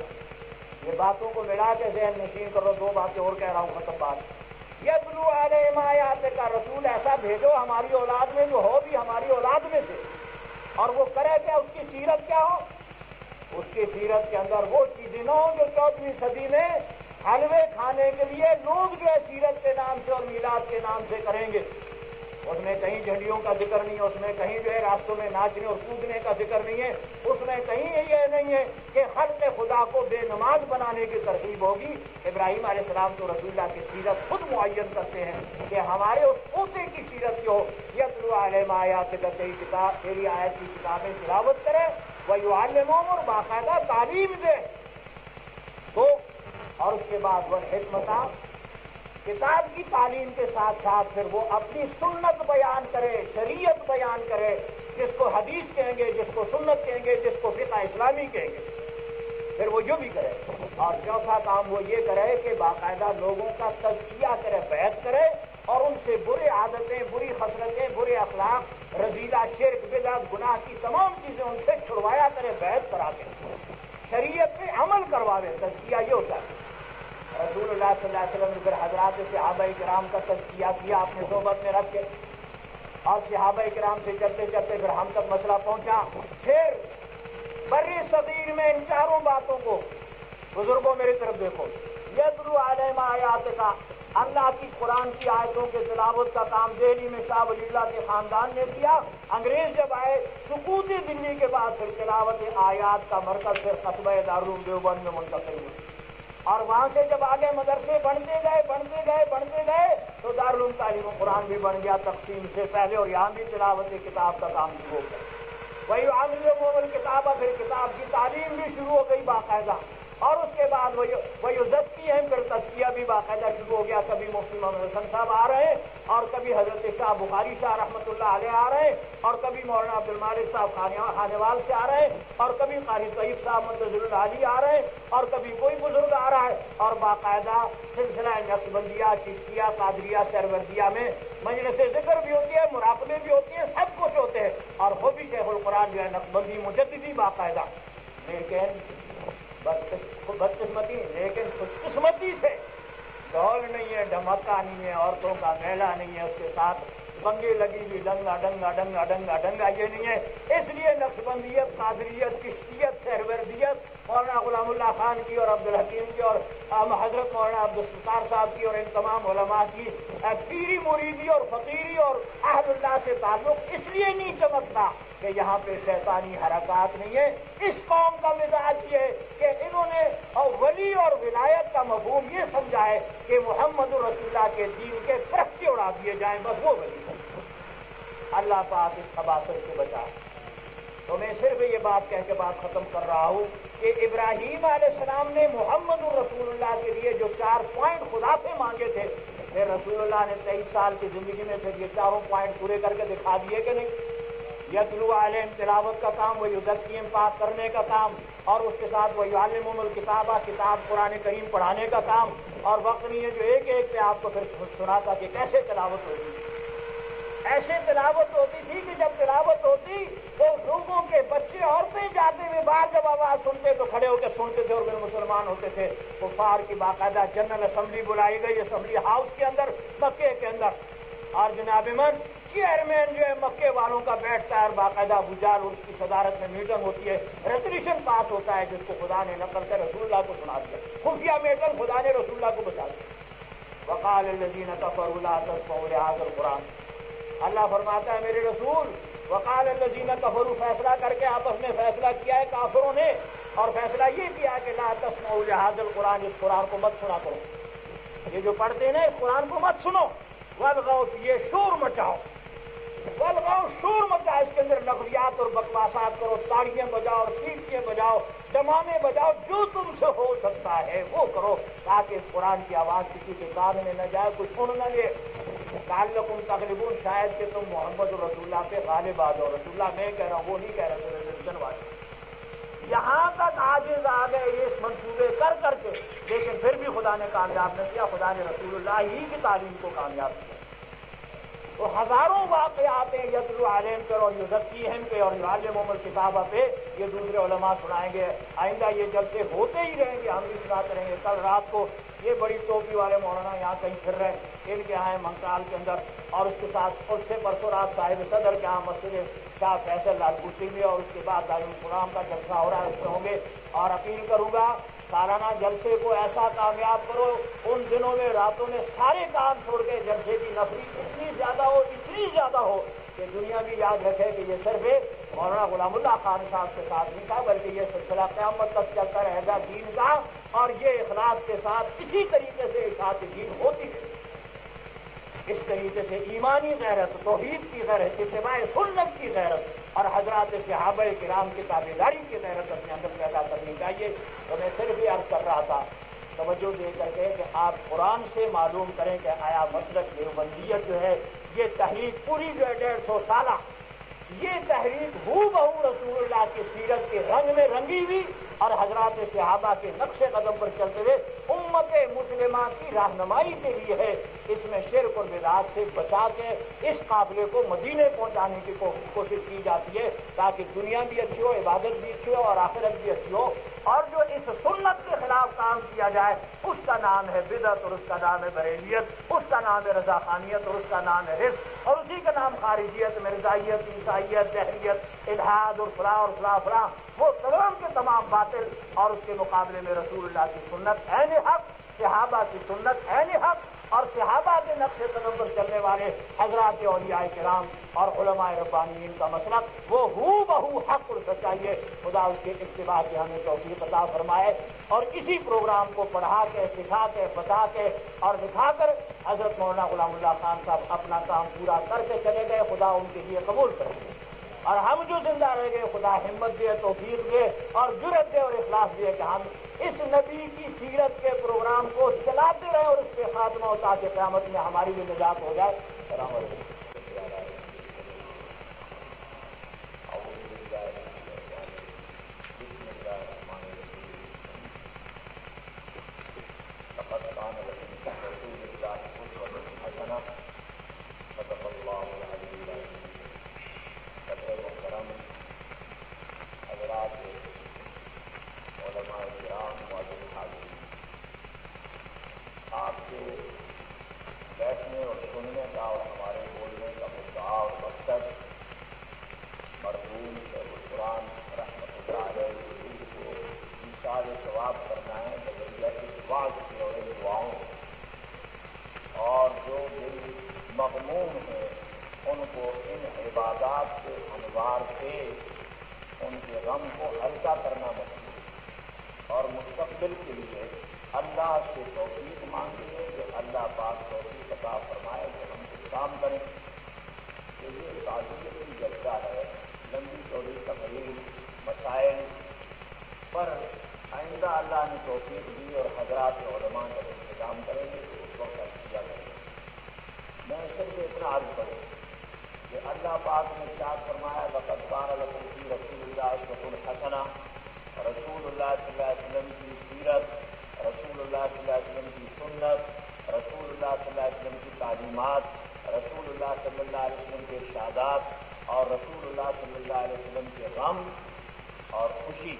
یہ باتوں کو ملا کے ذہن نشین کرو. دو باتیں اور کہہ رہا ہوں, ختم بات. یتلو علیہم آیات کا رسول ایسا بھیجو ہماری اولاد میں جو ہو بھی ہماری اولاد میں سے, اور وہ کرے کیا, اس کی سیرت کیا ہو, اس کی سیرت کے اندر وہ چیزیں نہ ہوں جو 14ویں صدی میں حلوے کھانے کے لیے لوگ جو ہے سیرت کے نام سے اور میلاد کے نام سے کریں گے. اس میں کہیں جھنڈیوں کا ذکر نہیں ہے, اس میں کہیں جو ہے راستوں میں ناچنے اور کودنے کا ذکر نہیں ہے, اس میں کہیں یہ نہیں ہے کہ خلق خدا کو بے نماز بنانے کی ترغیب ہوگی. ابراہیم علیہ السلام تو رسول اللہ کی سیرت خود معین کرتے ہیں کہ ہمارے اس پوتے کی سیرت جو ہو. یتلو علیہم آیات کا, تیری کتاب تیری آیت کی کتابیں تلاوت کرے, ویعلمہم, اور باقاعدہ تعلیم دے. تو اور اس کے بعد وہ حکمت, کتاب کی تعلیم کے ساتھ ساتھ پھر وہ اپنی سنت بیان کرے, شریعت بیان کرے, جس کو حدیث کہیں گے, جس کو سنت کہیں گے, جس کو فقہ اسلامی کہیں گے. پھر وہ جو بھی کرے. اور چوتھا کام وہ یہ کرے کہ باقاعدہ لوگوں کا تزکیہ کرے, بیعت کرے, اور ان سے برے عادتیں, بری خصلتیں, برے اخلاق, رذیلہ, شرک, بدعت, گناہ کی تمام چیزیں ان سے چھڑوایا کرے, بیعت کرا کے شریعت پہ عمل کرواوے. تزکیہ یہ ہوتا ہے. رسول اللہ صلی اللہ علیہ وسلم نے پھر حضرات صحابہ کرام کا تزکیہ کیا اپنے صحبت میں رکھ کے, اور صحابہ کرام سے چلتے چلتے پھر ہم تک مسئلہ پہنچا. پھر بری صغیر میں ان چاروں باتوں کو, بزرگوں میری طرف دیکھو, یتلو علیہم آیات کا, اللہ کی قرآن کی آیتوں کے تلاوت کا کام دہلی میں شاہ ولی اللہ کے خاندان نے کیا. انگریز جب آئے سقوط دلی کے بعد پھر تلاوت آیات کا مرکز پھر قصبہ دارالعلوم دیوبند میں منتقل ہوئی, اور وہاں سے جب آگے مدرسے بڑھتے گئے تو دارالعلوم تعلیم قرآن بھی بن گیا تقسیم سے پہلے, اور یہاں بھی تلاوت کتاب کا کام شروع ہو گیا. وہی علمہم الکتاب, پھر کتاب کی تعلیم بھی شروع ہو گئی باقاعدہ. اور اس کے بعد وہی زدتی ہیں, پھر تزکیہ بھی باقاعدہ شروع ہو گیا. کبھی مفتی محمد حسن صاحب آ رہے ہیں, اور کبھی حضرت شاہ بخاری شاہ رحمۃ اللہ علیہ آ رہے ہیں, اور کبھی مولانا عبد المالک صاحب خانیوال سے آ رہے ہیں, اور کبھی قاری طیب صاحب منتظر العالی آ رہے ہیں, اور کبھی کوئی بزرگ آ رہا ہے. اور باقاعدہ سلسلہ نقشبندیہ, چشتیہ, قادریہ, سہروردیہ میں مجلس ذکر بھی ہوتی ہے, مراقبے بھی ہوتی ہیں, سب کچھ ہوتے ہیں. اور وہ بھی شیخ القرآن جو ہے نقشبندی مجددی باقاعدہ. لیکن بدقسمتی, لیکن خوش قسمتی سے ڈھول نہیں ہے, ڈھمکا نہیں ہے, عورتوں کا میلہ نہیں ہے, اس کے ساتھ بنگے لگی ہوئی ڈنگا ڈنگا ڈنگا ڈنگا ڈنگا, یہ نہیں ہے. اس لیے نقشبندیت, قادریت, چشتیت, سہروردیت مولانا غلام اللہ خان کی اور عبد الحکیم کی اور حضرت مولانا عبدالستار صاحب کی اور ان تمام علماء کی پیری مریدی اور فقیری اور اہل اللہ سے تعلق اس لیے نہیں چمکتا کہ یہاں پہ شیطانی حرکات نہیں ہے. اس قوم کا مزاج یہ ہے کہ انہوں نے ولی اور ولایت کا مفہوم یہ سمجھا ہے کہ محمد رسول اللہ کے دین کے پرچے اڑا دیے جائیں, بس وہ ولی. اللہ پاک اس خباثت سے بچا. تو میں صرف یہ بات کہہ کے بات ختم کر رہا ہوں کہ ابراہیم علیہ السلام نے محمد رسول اللہ کے لیے جو 4 پوائنٹ خدا سے مانگے تھے, پھر رسول اللہ نے 23 سال کی زندگی میں پھر یہ 4 پوائنٹ پورے کر کے دکھا دیے کہ نہیں. یتلو علیہم تلاوت کا کام, وہ یزکیہم پاک کرنے کا کام, اور اس کے ساتھ وہ یعلمہم الکتابہ, کتاب قرآن کریم پڑھانے کا کام. اور وقت نہیں ہے جو ایک ایک پہ آپ کو پھر سناتا کہ کیسے تلاوت ہوتی. ایسے تلاوت ہوتی تھی کہ جب تلاوت ہوتی تو لوگوں کے بچے, عورتیں جاتے ہوئے باہر جب آواز سنتے تو کھڑے ہو کے سنتے تھے, اور پھر مسلمان ہوتے تھے. کفار کی باقاعدہ جنرل اسمبلی بلائی گئی, اسمبلی ہاؤس کے اندر, مکے کے اندر, اور جناب من چیئرمین جو ہے مکے والوں کا بیٹھتا ہے, اور باقاعدہ ابوجہل اور اس کی صدارت میں میٹنگ ہوتی ہے, ریزولوشن پاس ہوتا ہے جس کو خدا نے نقل کر رسول اللہ کو سنا دیا. خفیہ میٹنگ, خدا نے رسول اللہ کو بتا دیا. وقال الذین کفروا لا تسمعوا لهذا القرآن, اللہ فرماتا ہے میرے رسول, وقال الذین کفروا, فیصلہ کر کے آپس میں فیصلہ کیا ہے کافروں نے, اور فیصلہ یہ کیا کہ لا تسمعوا لهذا القرآن, اس قرآن کو مت سنا کرو. یہ جو پڑھتے ہیں نا اس قرآن کو مت سنو. والغوا, یہ شور مچاؤ, والغوا شور مچاؤ, اس کے اندر لغویات اور بکواسات کرو, تاڑیاں بجاؤ اور سیٹیاں بجاؤ, ڈمامے بجاؤ, جو تم سے ہو سکتا ہے وہ کرو, تاکہ اس قرآن کی آواز کسی کے کان میں نہ جائے, کوئی سن نہ لے. لعلکم تغلبون, شاید کہ تم محمد رسول اللہ پہ غالب آ جاؤ. رسول اللہ میں کہہ رہا ہوں, وہ نہیں کہہ رہا. یہاں تک عاجز آ گئے اس منصوبے کر کر کے, لیکن پھر بھی خدا نے کامیاب نہ کیا. خدا نے رسول اللہ ہی کی تعلیم کو کامیاب کیا. تو ہزاروں واقعات ہیں یتلو علیہم پر اور یزکیہم پہ اور یعلمہم الکتاب پہ یہ دوسرے علماء سنائیں گے. آئندہ یہ جلسے ہوتے ہی رہیں گے, ہم بھی سناتے رہیں گے. کل رات کو یہ بڑی ٹوپی والے مولانا یہاں کہیں پھر رہے ہیں, ان کے یہاں منکال کے اندر, اور اس کے ساتھ اس سے پرسوں رات صاحب صدر کے یہاں مسجد شاہ فیصل لال بوٹی میں, اور اس کے بعد دارالقرآن کا جلسہ ہو رہا ہے, اس میں ہوں گے. اور اپیل کروں گا سالانہ جلسے کو ایسا کامیاب کرو ان دنوں میں راتوں میں سارے کام چھوڑ کے جلسے کی نفری اتنی زیادہ ہو کہ دنیا بھی یاد رکھے کہ یہ صرف مولانا غلام اللہ خان صاحب کے ساتھ نہیں تھا, بلکہ یہ سلسلہ قیامت تک چلتا رہے گا دین کا, اور یہ اخلاص کے ساتھ اسی طریقے سے اشاعت دین ہوتی ہے. اس طریقے سے ایمانی غیرت, توحید کی غیرت, اتباع سنت کی غیرت اور حضرات صحابہ کرام کی تابعداری کی غیرت اپنے اندر پیدا کرنی چاہیے. تو میں صرف یہ عرض کر رہا تھا توجہ دے کر کے کہ آپ قرآن سے معلوم کریں کہ آیا مسلک دیوبندیت جو ہے یہ تحریک پوری جو ہے 150 سالہ, یہ تحریک ہو بہو رسول اللہ کی سیرت کے رنگ میں رنگی ہوئی اور حضرات صحابہ کے نقش قدم پر چلتے ہوئے امت مسلمہ کی رہنمائی کے لیے ہے. اس میں شرک اور بدعات سے بچا کے اس قافلے کو مدینے پہنچانے کی کوشش کی جاتی ہے تاکہ دنیا بھی اچھی ہو, عبادت بھی اچھی ہو اور آخرت بھی اچھی ہو. اور جو اس سنت کے خلاف کام کیا جائے اس کا نام ہے بدعت, اور اس کا نام ہے بریلیت, اس کا نام ہے رضاخانیت, اور اس کا نام ہے رزق, اور اسی کا نام خارجیت, مرزائیت, عیسائیت, دہریت, الحاد اور فلاں اور فلاں فلاں, وہ تمام کے تمام باطل. اور اس کے مقابلے میں رسول اللہ کی سنت عین حق, صحابہ کی سنت عین حق, اور صحابہ کے نقش قدم پر چلنے والے حضرات اولیاء کرام اور علماء ربانیین کا مسلک وہ ہو بہو حق اور سچائی ہے. خدا اس کے اتباع کی ہمیں توفیق عطا فرمائے. اور اسی پروگرام کو پڑھا کے, سکھا کے, بتا کے اور دکھا کر حضرت مولانا غلام اللہ خان صاحب اپنا کام پورا کر کے چلے گئے. خدا ان کے لیے قبول کرے, اور ہم جو زندہ رہ گئے خدا ہمت دے, توفیق دے اور جرأت دے اور اخلاص دے کہ ہم اس نبی کی سیرت کے پروگرام کو چلاتے رہے اور اس پہ خاتمہ ہو تاکہ قیامت میں ہماری بھی نجات ہو جائے. السلام علیکم. آپ کے بیٹھنے اور سننے کا اور ہمارے بولنے کا مدعا اور مقصد مرحوم قرآن رحمۃ اللہ علیہ کو ایصال ثواب کرنا ہے بذریعہ اس واعظ کی اور ان دعاؤں, اور جو دل مغموم ہیں ان کو ان عبادات کے انوار سے ان کے غم کو ہلکا کرنا مطلوب, اور مستقبل کے لیے اللہ سے توفیق مانگیے کہ اللہ پاک توفیق عطا فرمائے کہ ہم کچھ کام کریں. کہ یہ تعزیت کی جلسہ ہے, لمبی چوڑی تقریر مسائل پر آئندہ اللہ نے توفیق دی اور حضرات علماء کا انتظام کریں گے تو اس وقت کیا کریں گے. میں صرف اتنا عرض کروں کہ اللہ پاک نے ارشاد فرمایا وقد کان لکم فی رسول اللہ اسوۃ حسنہ, رسول اللہ صلی اللہ علیہ وسلم کی سیرت, رسول اللہ صلی اللہ علیہ وسلم کی سنت, رسول اللہ صلی اللہ علیہ وسلم کی تعلیمات, رسول اللہ صلی اللہ علیہ وسلم کے ارشادات, اور رسول اللہ صلی اللہ علیہ وسلم کے غم اور خوشی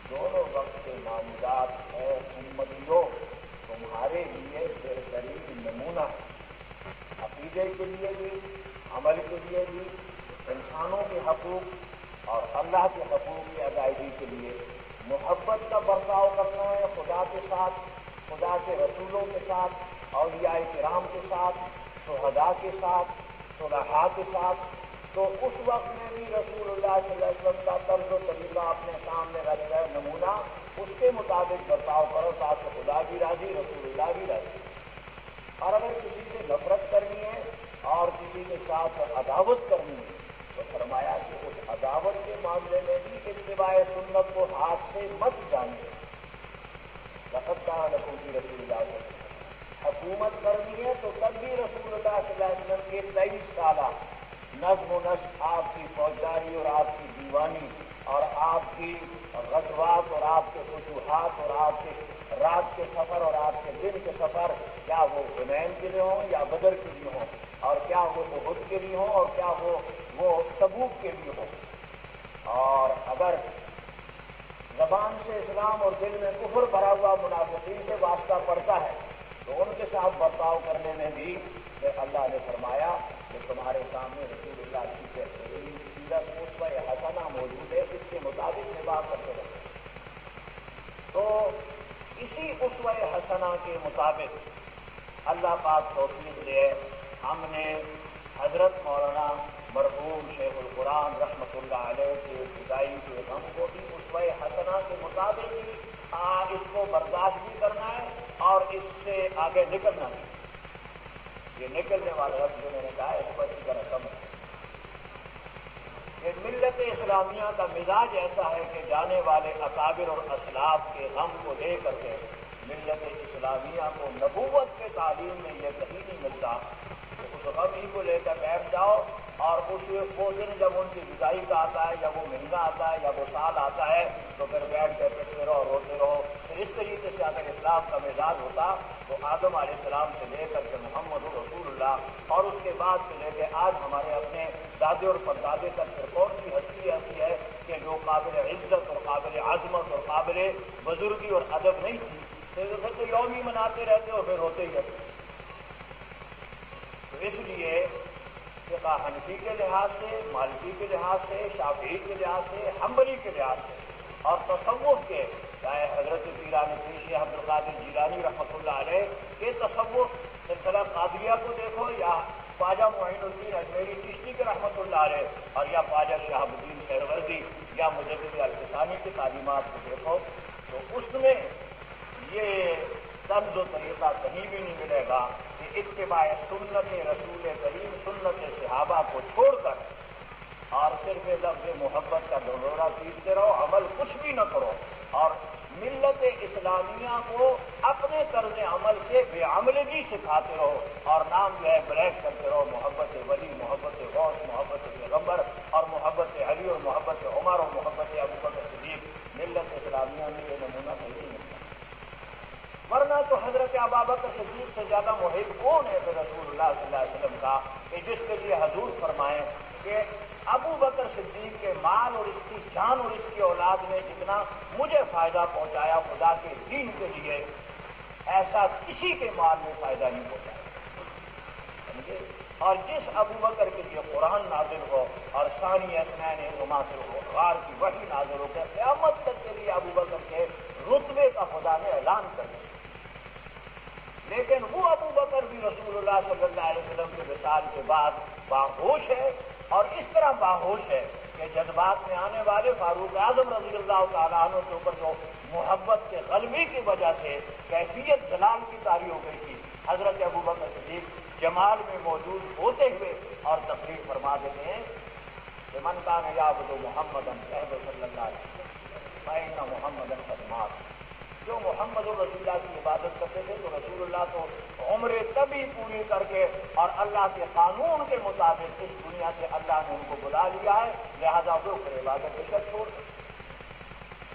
دونوں وقت کے معمولات ہیں. امتیوں تمہارے لیے بہترین نمونہ, عقیدے کے لیے بھی, عمل کے لیے بھی, انسانوں کے حقوق اور اللہ کے حقوق کی ادائیگی کے لیے محبت کا برتاؤ کرنا ہے خدا کے ساتھ, خدا کے رسولوں کے ساتھ, اولیاء کرام کے ساتھ, شہداء کے ساتھ, صلحاء کے ساتھ. تو اس وقت میں بھی رسول اللہ صلی اللہ علیہ وسلم کا طرز و طریقہ اپنے سامنے رکھ کر نمونہ اس کے مطابق برتاؤ کرو تاکہ خدا بھی راضی, رسول اللہ بھی راضی. اور اگر کسی سے نفرت کرنی ہے اور کسی کے ساتھ عداوت کرنی ہے تو فرمایا کہ اس عداوت کے معاملے میں بھی اتباع سنت کو ہاتھ سے مت جانے. لقد کان لکم فی رسول اللہ صلی اللہ علیہ وسلم, حکومت کرنی ہے تو تب بھی رسول اللہ صلی اللہ علیہ وسلم کے 23 سالہ نظم و نسق, آپ کی فوجداری اور آپ کی دیوانی اور آپ کی غزوات اور آپ کے فتوحات اور آپ کے رات کے سفر اور آپ کے دن کے سفر, کیا وہ حنین کے لیے ہوں یا بدر کے لیے ہوں، اور کیا وہ احد کے لیے ہوں، اور کیا وہ تبوک کے لیے ہوں۔ اور اگر زبان سے اسلام اور دل میں کفر بھرا ہوا منافقین سے واسطہ پڑتا ہے تو ان کے ساتھ برتاؤ کرنے میں بھی اللہ نے فرمایا کہ تمہارے سامنے رسول اللہ کی بہترین سیرت اسوہ حسنہ موجود ہے، اس کے مطابق نبھا کرتے رہے۔ تو اسی اسوہ حسنہ کے مطابق اللہ پاک توفیق دے ہم نے حضرت مولانا مرحوم شیخ القرآن رحمۃ اللہ علیہ کے جدائی کے غم کو بھی اسوہ حسنہ کے مطابق ہی اس کو برداشت بھی کرنا ہے اور اس سے آگے نکلنا ہے۔ یہ نکلنے والا لفظ جو میں نے کہا اس پر اس کا رقم ہے کہ ملت اسلامیہ کا مزاج ایسا ہے کہ جانے والے اکابر اور اسلاف کے غم کو لے کر کے ملت اسلامیہ کو نبوت کے تعلیم میں یہ کہیں نہیں ملتا کہ اس غم ہی کو لے کر بیٹھ جاؤ اور وہ دن جب ان کی جدائی کا آتا ہے یا وہ مہینہ آتا ہے یا وہ سال آتا ہے تو پھر بیٹھ کے پٹتے رہو روتے رہو۔ پھر اس طریقے سے اگر اسلام کا مزاج ہوتا تو آدم علیہ السلام سے لے کر کے محمد رسول اللہ اور اس کے بعد سے لے کے آج ہمارے اپنے دادے اور پردادے تک پھر کون سی ہستی ایسی ہے کہ جو قابل عزت اور قابل عظمت اور قابل بزرگی اور ادب نہیں تھی، پھر تو یوم ہی مناتے رہتے اور پھر ہوتے ہی رہتے۔ تو اس لیے فقہ حنفی کے لحاظ سے، مالکی کے لحاظ سے، شافعی کے لحاظ سے، حنبلی کے لحاظ سے اور تصوف کے چاہے حضرت پیران شیخ عبد القادر جیلانی رحمۃ اللہ علیہ کے تصوف سلسلہ قادریہ کو دیکھو یا خواجہ معین الدین اجمیری چشتی کے رحمۃ اللہ علیہ اور یا خواجہ شہاب الدین سہروردی یا مجدد الفسانی کی تعلیمات کو دیکھو تو اس میں یہ طرز و طریقہ کہیں بھی نہیں ملے گا کہ اتباع سنت رسول کریم سنت صحابہ کو چھوڑ کر اور صرف لفظ محبت کا ڈھنڈورا پیٹتے رہو، عمل کچھ بھی نہ کرو اور ملت اسلامیہ کو اپنے طرز عمل سے بے عملگی سکھاتے رہو اور نام جو ہے بریک کرتے رہو محبت ولی، محبت غوث، محبت پیغمبر اور محبت علی اور محبت عمر اور محبت ابوبکر صدیق۔ ملت اسلامیہ میں یہ نمونہ نہیں ملتا، ورنہ تو حضرت ابوبکر صدیق سے زیادہ محب کون ہے پھر رسول اللہ صلی اللہ علیہ وسلم کا کہ جس کے لیے حضور فرمائیں کہ ابو بکر صدیق کے مال اور اس کی جان اور اس کی اولاد نے جتنا مجھے فائدہ پہنچایا خدا کے دین کے لیے ایسا کسی کے مال میں فائدہ نہیں پہنچایا۔ اور جس ابو بکر کے لیے قرآن نازل ہو اور ثانی اثنین مماثل ہو، غار کی وحی نازل ہو کہ قیامت تک کے لیے ابو بکر کے رتبے کا خدا نے اعلان کر دیا، لیکن وہ ابو بکر بھی رسول اللہ صلی اللہ علیہ وسلم کے وصال کے بعد باہوش ہے اور اس طرح باہوش ہے کہ جذبات میں آنے والے فاروق اعظم رضی اللہ تعالیٰ عنہ کے اوپر جو محبت کے غلبے کی وجہ سے کیفیت جلال کی طاری ہو گئی تھی، حضرت ابو بکر صدیق جمال میں موجود ہوتے ہوئے اور تقریر فرما دیتے ہیں کہ من کان یعبد محمدا صلی اللہ علیہ وسلم فإن محمدا قد مات۔ جو محمد رسول اللہ کی عبادت کرتے تھے تو رسول اللہ تو عمریں تبھی پوری کر کے اور اللہ کے قانون کے مطابق اس دنیا سے اللہ نے ان کو بلا لیا ہے، لہذا وہ پھر عبادت کے شک چھوڑ دیں۔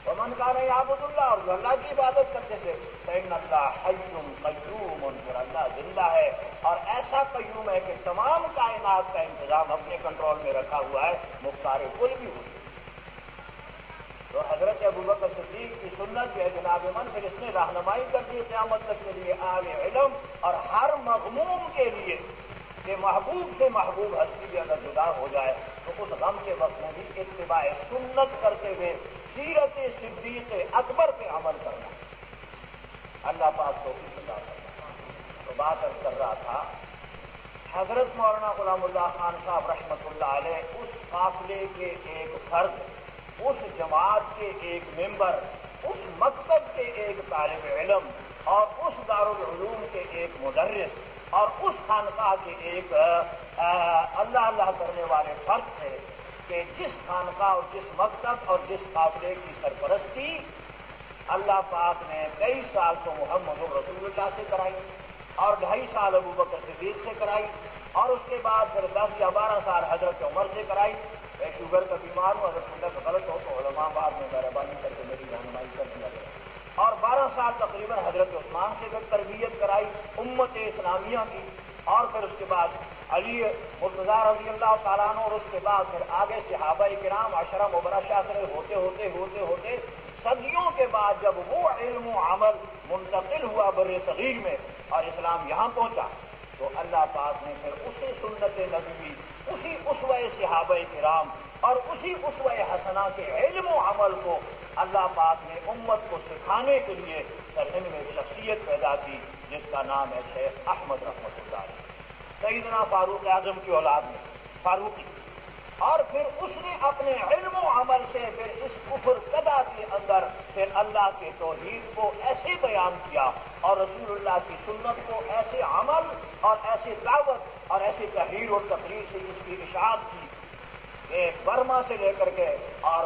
ومن کان یعبد اللہ، اور جو اللہ کی عبادت کرتے تھے فإن اللہ حی قیوم، پھر اللہ زندہ ہے اور ایسا قیوم ہے کہ تمام کائنات کا انتظام اپنے کنٹرول میں رکھا ہوا ہے، مختار کل بھی ہوئی۔ تو حضرت ابوبکر صدیق کی سنت جو ہے جناب من، پھر اس نے رہنمائی کر دی قیامت تک کے لیے اہل علم اور ہر مغموم کے لیے کہ محبوب سے محبوب ہستی بھی اگر جدا ہو جائے تو اس غم کے وقت میں بھی اتباع سنت کرتے ہوئے سیرت صدیق اکبر پہ عمل کرنا، اللہ پاک کو عطا کرنا۔ تو بات عرض کر رہا تھا حضرت مولانا غلام اللہ خان صاحب رحمۃ اللہ علیہ اس قافلے کے ایک فرد، اس جماعت کے ایک ممبر، اس مکتب کے ایک طالب علم اور اس دارالعلوم کے ایک مدرس اور اس خانقاہ کے ایک اللہ اللہ کرنے والے فرد تھے کہ جس خانقاہ اور جس مکتب اور جس قافلے کی سرپرستی اللہ پاک نے 23 سال تو محمد رسول اللہ سے کرائی اور 2.5 سال ابو بکر صدیق سے کرائی اور اس کے بعد پھر 10 یا 12 سال حضرت عمر سے کرائی۔ میں شوگر کا بیمار ہوں، اگر کچھ غلط ہو تو علماء بعد میں مہربانی کر کے میری رہنمائی کر دیا گیا۔ اور 12 سال تقریباً حضرت عثمان سے بھی تربیت کرائی امت اسلامیہ کی، اور پھر اس کے بعد علی مرتضیٰ رضی اللہ تعالیٰ عنہ، اور اس کے بعد پھر آگے صحابہ کرام عشرہ مبشرہ ہوتے ہوتے ہوتے ہوتے صدیوں کے بعد جب وہ علم و عمل منتقل ہوا بر صغیر میں اور اسلام یہاں پہنچا، تو اللہ پاک نے پھر اسی سنت نبوی، اسی اسوہ صحابہ کرام اور اسی اسوہ حسنہ کے علم و عمل کو اللہ پاک نے امت کو سکھانے کے لیے سرہند میں ایک شخصیت پیدا کی جس کا نام ہے شیخ احمد رحمۃ اللہ علیہ، سیدنا فاروق اعظم کی اولاد میں فاروقی، اور پھر اس نے اپنے علم و عمل سے پھر اس کفر قدع کے اندر پھر اللہ کے توحید کو ایسے بیان کیا اور رسول اللہ کی سنت کو ایسے عمل اور ایسے دعوت اور ایسے تحریر و تقریر سے اس کی اشاعت کی کہ برما سے لے کر کے اور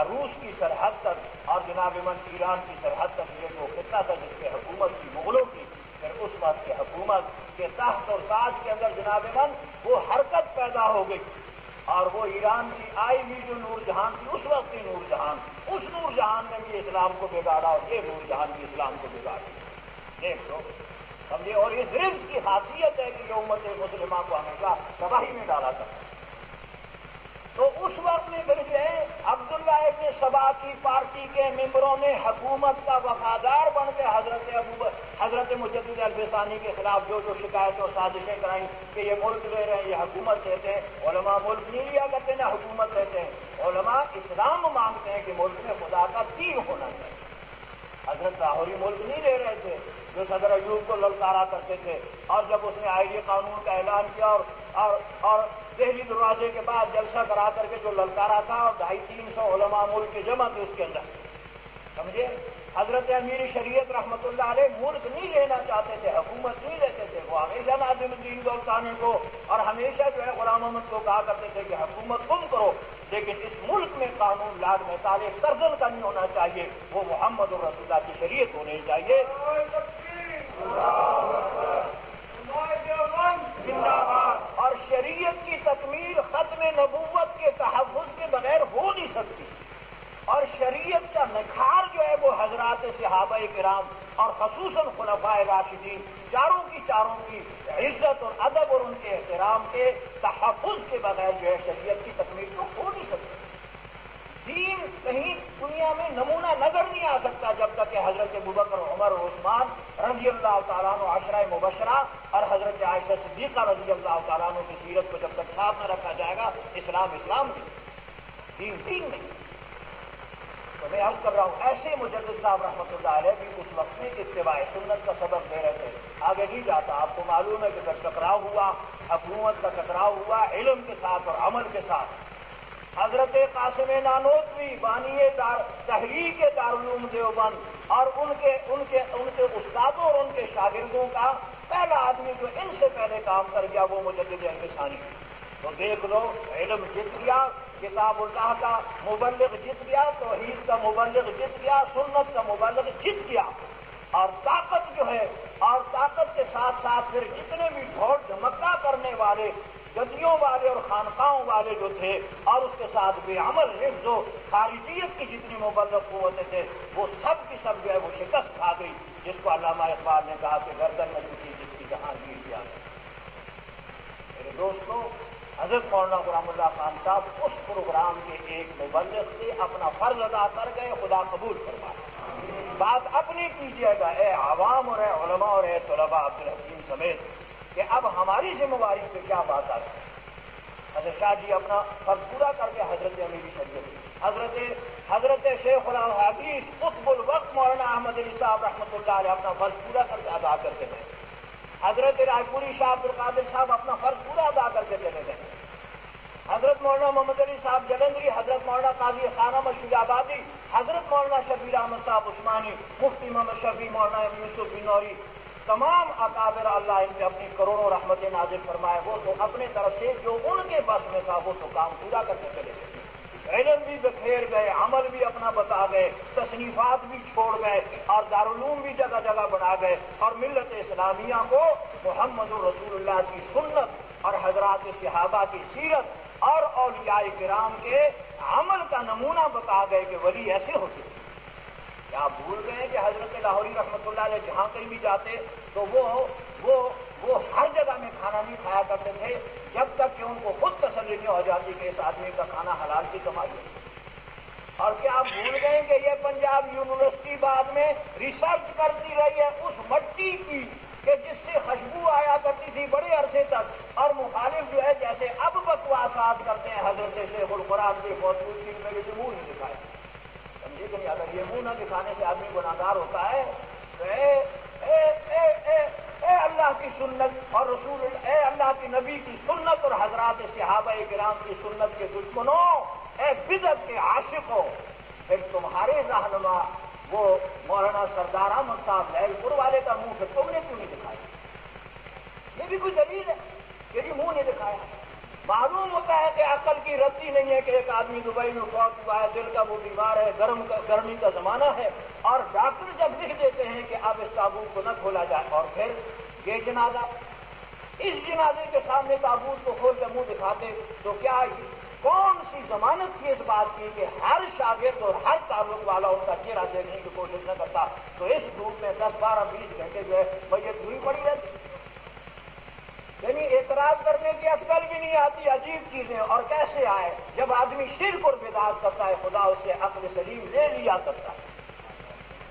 روس کی سرحد تک اور جناب من ایران کی سرحد تک یہ جو خطہ تھا جس کی حکومت کی مغلوں کی، پھر اس وقت کی حکومت کے تحت اور تاج کے اندر جناب من وہ حرکت پیدا ہو گئی، اور وہ ایران کی آئی ہوئی جو نور جہان تھی اس وقت کی نور جہان، اس نور جہان نے بھی اسلام کو بگاڑا اور یہ نور جہان بھی اسلام کو بگاڑی، دیکھ لو سمجھے۔ اور اس رزق کی خاصیت ہے کہ یہ امت مسلمہ کو ہمیشہ تباہی میں ڈالا تھا۔ تو اس وقت میں پھر جو ہے عبداللہ ابن سبا کی پارٹی کے ممبروں نے حکومت کا وفادار بن کے حضرت مجدد البستانی کے خلاف جو جو شکایتیں اور سازشیں کرائیں کہ یہ ملک لے رہے ہیں، یہ حکومت لیتے ہیں۔ علماء ملک نہیں لیا کرتے نہ حکومت لیتے ہیں، علماء اسلام مانگتے ہیں کہ ملک میں خدا کا دین ہونا چاہیے۔ حضرت لاہوری ملک نہیں لے رہے تھے جو صدر ایوب کو للکارا کرتے تھے، اور جب اس نے آئینی قانون کا اعلان کیا اور دہلی دروازے کے بعد جلسہ کرا کر کے جو للکارا تھا، اور 250-300 علماء ملک کے جمع تھے اس کے اندر، سمجھے۔ حضرت امیر شریعت رحمۃ اللہ علیہ ملک نہیں لینا چاہتے تھے، حکومت نہیں لیتے تھے، وہ ہمیشہ ناظم الدین دولتانی کو اور ہمیشہ جو ہے غلام محمد کو کہا کرتے تھے کہ حکومت تم کرو، لیکن اس ملک میں قانون لاگ میں تاریخ ترزن کا نہیں ہونا چاہیے، وہ محمد الرسول اللہ کی شریعت ہونی چاہیے۔ اور شریعت کی تکمیل ختم نبوت کے تحفظ کے بغیر ہو نہیں سکتی، اور شریعت کا نکھار جو ہے وہ حضرات صحابہ کرام اور خصوصاً خلفائے راشدین چاروں کی عزت اور ادب اور ان کے احترام کے تحفظ کے بغیر جو ہے شریعت کی تکمیل تو ہو نہیں سکتی۔ دین کہیں دنیا میں نمونہ نظر نہیں آ سکتا جب تک کہ حضرت ابوبکر، عمر اور عثمان رضی اللہ تعالیٰ عنہ عشرہ مبشرہ اور حضرت عائشہ صدیقہ رضی اللہ تعالیٰ عنہ کی سیرت کو جب تک ساتھ نہ رکھا جائے گا، اسلام نہیں، دین نہیں۔ تو میں عرض کر رہا ہوں ایسے مجدد صاحب رحمۃ اللہ علیہ بھی اس وقت میں اتباع سنت کا سبق دے رہے تھے۔ آگے نہیں جاتا، آپ کو معلوم ہے کہ جب ٹکراؤ ہوا، حکومت کا ٹکراؤ ہوا علم کے ساتھ اور عمل کے ساتھ، حضرت قاسم نانوتوی بانی تحریک دارالعلوم دیوبند اور ان کے استادوں اور ان کے شاگردوں کا پہلا آدمی جو ان سے پہلے کام کر گیا وہ مجدد البستانی۔ تو دیکھ لو، علم جت گیا، کتاب اللہ کا مبلغ جت گیا، توحید کا مبلغ جت گیا، سنت کا مبلغ جت گیا، اور طاقت جو ہے، اور طاقت کے ساتھ ساتھ پھر جتنے بھی ڈھول ڈھمکا کرنے والے گدیوں والے اور خانقاہوں والے جو تھے، اور اس کے ساتھ بے عمل حفظ و خارجیت کی جتنی مبلغ قوتیں تھے، وہ سب کی سب جو ہے وہ شکست کھا گئی، جس کو علامہ اقبال نے کہا کہ گردن میں جھکی جس کی جہانگیر کیا۔ میرے دوستو، حضرت مولانا غلام اللہ خان صاحب اس پروگرام کے ایک مبلغ سے اپنا فرض ادا کر گئے، خدا قبول فرمائے۔ بات اپنی کیجیے گا اے عوام اور اے علماء اور اے طلباء عبدالحکیم سمیت، کہ اب ہماری ذمہ داری پہ کیا بات آتی ہے۔ حضرت شاہ جی اپنا فرض پورا کر کے حضرت امیر شریعت، حضرت شیخ الحدیث قطب الوقت مولانا احمد علی صاحب رحمۃ اللہ علیہ اپنا فرض پورا کر کے ادا کرتے گئے، حضرت رائے پوری شاہ عبد القادر صاحب اپنا فرض پورا ادا کر کے چلے گئے، حضرت مولانا محمد علی صاحب جلندری، حضرت مولانا قاضی خانہ مشہور آبادی، حضرت مولانا شبیر احمد صاحب عثمانی، مفتی محمد شفیع، مولانا یوسف بنوری، تمام اکابر اللہ ان پہ اپنی کروڑوں رحمتیں نازل فرمائے، وہ تو اپنے طرف سے جو ان کے بس میں تھا وہ تو کام پورا کرتے چلے گئے، علم بھی بکھیر گئے، عمل بھی اپنا بتا گئے، تصنیفات بھی چھوڑ گئے، اور دارالعلوم بھی جگہ جگہ بنا گئے، اور ملت اسلامیہ کو محمد الرسول اللہ کی سنت اور حضرات صحابہ کی سیرت اور اولیاء کرام کے عمل کا نمونہ بتا گئے کہ ولی ایسے ہوتے ہیں۔ کیا آپ بھول گئے ہیں کہ حضرت لاہوری رحمۃ اللہ علیہ جہاں کہیں بھی جاتے تو وہ ہر جگہ میں کھانا نہیں کھایا کرتے تھے جب تک کہ ان کو خود تسلی نہیں ہو جاتی کہ اس آدمی کا کھانا حلال کی کمائی ہے؟ اور کیا آپ بھول گئے کہ یہ پنجاب یونیورسٹی بعد میں ریسرچ کرتی رہی ہے اس مٹی کی کہ جس سے خوشبو آیا کرتی تھی بڑے عرصے تک، اور مخالف جو ہے جیسے اب بکواسات کرتے ہیں حضرت شیخ القرآن کے موجود کی میں یہ منہ نہیں دکھایا، سمجھے کہ نہیں؟ اگر یہ منہ نہ دکھانے سے آدمی گناہگار ہوتا ہے تو اے اللہ کی سنت اور رسول، اے اللہ کی نبی کی سنت اور حضرات صحابہ کرام کی سنت کے دشمنوں، اے بدعت کے عاشقوں، پھر تمہارے رہنما وہ مولانا سردار احمد صاحب لہل پور والے کا منہ پھر تم نے کیوں نہیں دکھایا؟ یہ بھی کوئی دلیل ہے کہ جی منہ نہیں دکھایا؟ معلوم ہوتا ہے کہ عقل کی رسی نہیں ہے کہ ایک آدمی دبئی میں فوت ہوا ہے، دل کا وہ بیمار ہے، گرمی کا زمانہ ہے، اور ڈاکٹر جب لکھ دیتے ہیں کہ اب اس تابوت کو نہ کھولا جائے، اور پھر یہ جنازہ، اس جنازے کے سامنے تابوت کو کھول کے منہ دکھاتے تو کیا کون سی ضمانت تھی اس بات کی کہ ہر شاگرد اور ہر تعلق والا ان کا چہرہ دیکھنے کی کوشش نہ کرتا تو اس دھوپ میں 10 12 20 گھنٹے جو ہے میت دھوئی پڑی رہتی؟ یعنی اعتراض کرنے کی عقل بھی نہیں آتی، عجیب چیزیں، اور کیسے آئے؟ جب آدمی شرک اور بدعت کرتا ہے خدا اس سے عقل سلیم لے لیا کرتا ہے،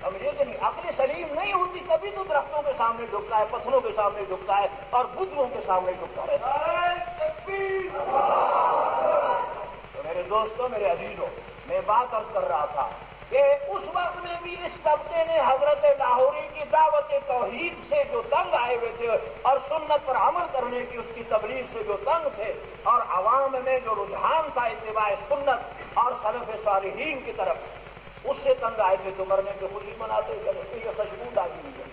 سمجھے کہ نہیں؟ عقل سلیم نہیں ہوتی تبھی تو درختوں کے سامنے جھکتا ہے، پتھروں کے سامنے جھکتا ہے، اور بتوں کے سامنے جھکتا رہتا ہے۔ تو میرے دوستوں، میرے عزیزوں، میں بات عرض کر رہا تھا کہ اس وقت میں بھی اس طبقے نے حضرت لاہوری کی دعوت توحید سے جو تنگ آئے ہوئے تھے اور سنت پر عمل کرنے کی اس کی تبلیغ سے جو تنگ تھے، اور عوام میں جو رجحان تھا اتباع سنت اور سلف صالحین کی طرف، اس سے تنگ آئے تھے تو مرنے کی خوشی مناتے تھے کہ یہ خوشبو ڈالی ہوئی ہے۔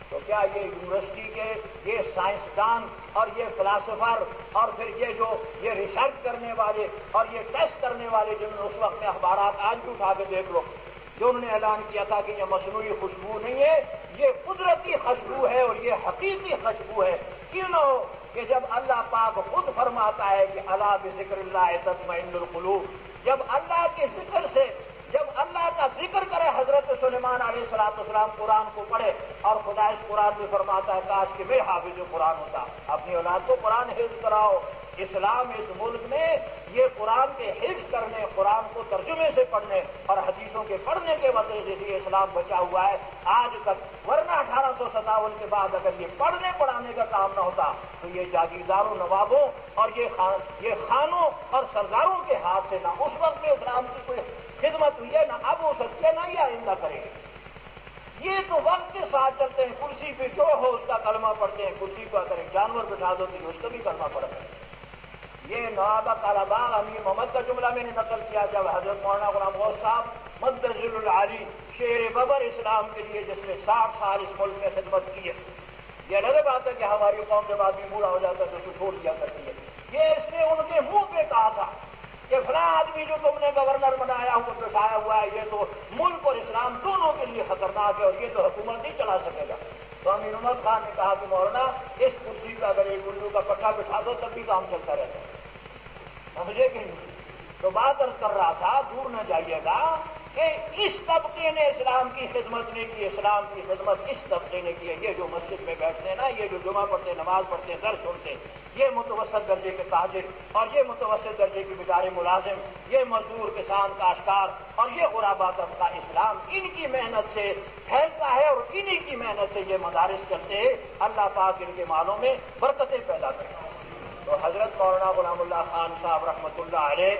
تو کیا یہ یونیورسٹی کے یہ سائنسدان اور یہ فلاسفر اور پھر یہ ریسرچ کرنے والے اور یہ ٹیسٹ کرنے والے جنہوں نے اس وقت میں اخبارات آج بھی اٹھا کے دیکھ لو، جو انہوں نے اعلان کیا تھا کہ یہ مصنوعی خوشبو نہیں ہے، یہ قدرتی خوشبو ہے اور یہ حقیقی خوشبو ہے، کیوں کہ جب اللہ پاک خود فرماتا ہے کہ الا بذکر اللہ تطمئن القلوب، جب اللہ کے ذکر سے، جب اللہ کا ذکر کرے، حضرت سلیمان علیہ السلام قرآن کو پڑھے، اور خدا اس قرآن میں فرماتا ہے کاش کہ میں حافظ قرآن ہوتا، اپنی اولاد کو قرآن حفظ کراؤ۔ اسلام اس ملک میں یہ قرآن کے حفظ کرنے، قرآن کو ترجمے سے پڑھنے اور حدیثوں کے پڑھنے کے وجہ سے یہ اسلام بچا ہوا ہے آج تک، ورنہ 1857 کے بعد اگر یہ پڑھنے پڑھانے کا کام نہ ہوتا تو یہ جاگیرداروں، نوابوں اور یہ خانوں اور سرداروں کے ہاتھ سے نہ اس وقت میں اسلام کی کوئی خدمت ہوئی ہے، نہ اب ہو سکتی ہے، نہ یہ آئندہ کرے گی۔ یہ تو وقت کے ساتھ چلتے ہیں، کرسی پہ جو ہو اس کا کلمہ پڑھتے ہیں، کرسی پہ اگر ایک جانور بٹھا دو تو اس کو بھی کلمہ پڑھتے ہیں۔ یہ نواب کالا باغ امیر محمد کا جملہ میں نے نقل کیا جب حضرت مولانا غلام غوث صاحب مدذل العالی شیر ببر اسلام کے لیے جس نے 60 سال اس ملک میں خدمت کی ہے، یہ الگ بات ہے کہ ہماری قوم جب آدمی بوڑھا ہو جاتا ہے تو اس کو چھوڑ دیا کرتی ہے، یہ اس نے ان کے منہ پہ کہا تھا کہ فلاں آدمی جو تم نے گورنر بنایا ہوا بٹھایا ہوا ہے یہ تو ملک اور اسلام دونوں کے لیے خطرناک ہے اور یہ تو حکومت نہیں چلا سکے گا۔ تو امیر احمد خان نے کہا کہ مولانا اس کرسی کا اگر ایک الو کا پٹا بٹھا دو تب بھی کام چلتا رہتا ہے، سمجھے کہ نہیں؟ تو بات عرض کر رہا تھا، دور نہ جائیے گا کہ اس طبقے نے اسلام کی خدمت نہیں کی، اسلام کی خدمت اس طبقے نے کی ہے۔ یہ جو مسجد میں بیٹھتے ہیں نا، یہ جو جمعہ پڑھتے ہیں، نماز پڑھتے ہیں، درس سنتے ہیں، یہ متوسط درجے کے تاجر اور یہ متوسط درجے کے بیچارے ملازم، یہ مزدور، کسان، کاشتکار اور یہ غربا طبقہ، اسلام ان کی محنت سے پھیلتا ہے اور انہی کی محنت سے یہ مدارس چلتے ہیں۔ اللہ پاک ان کے مالوں میں برکتیں پیدا کرتا ہے۔ تو حضرت مولانا غلام اللہ خان صاحب رحمۃ اللہ علیہ،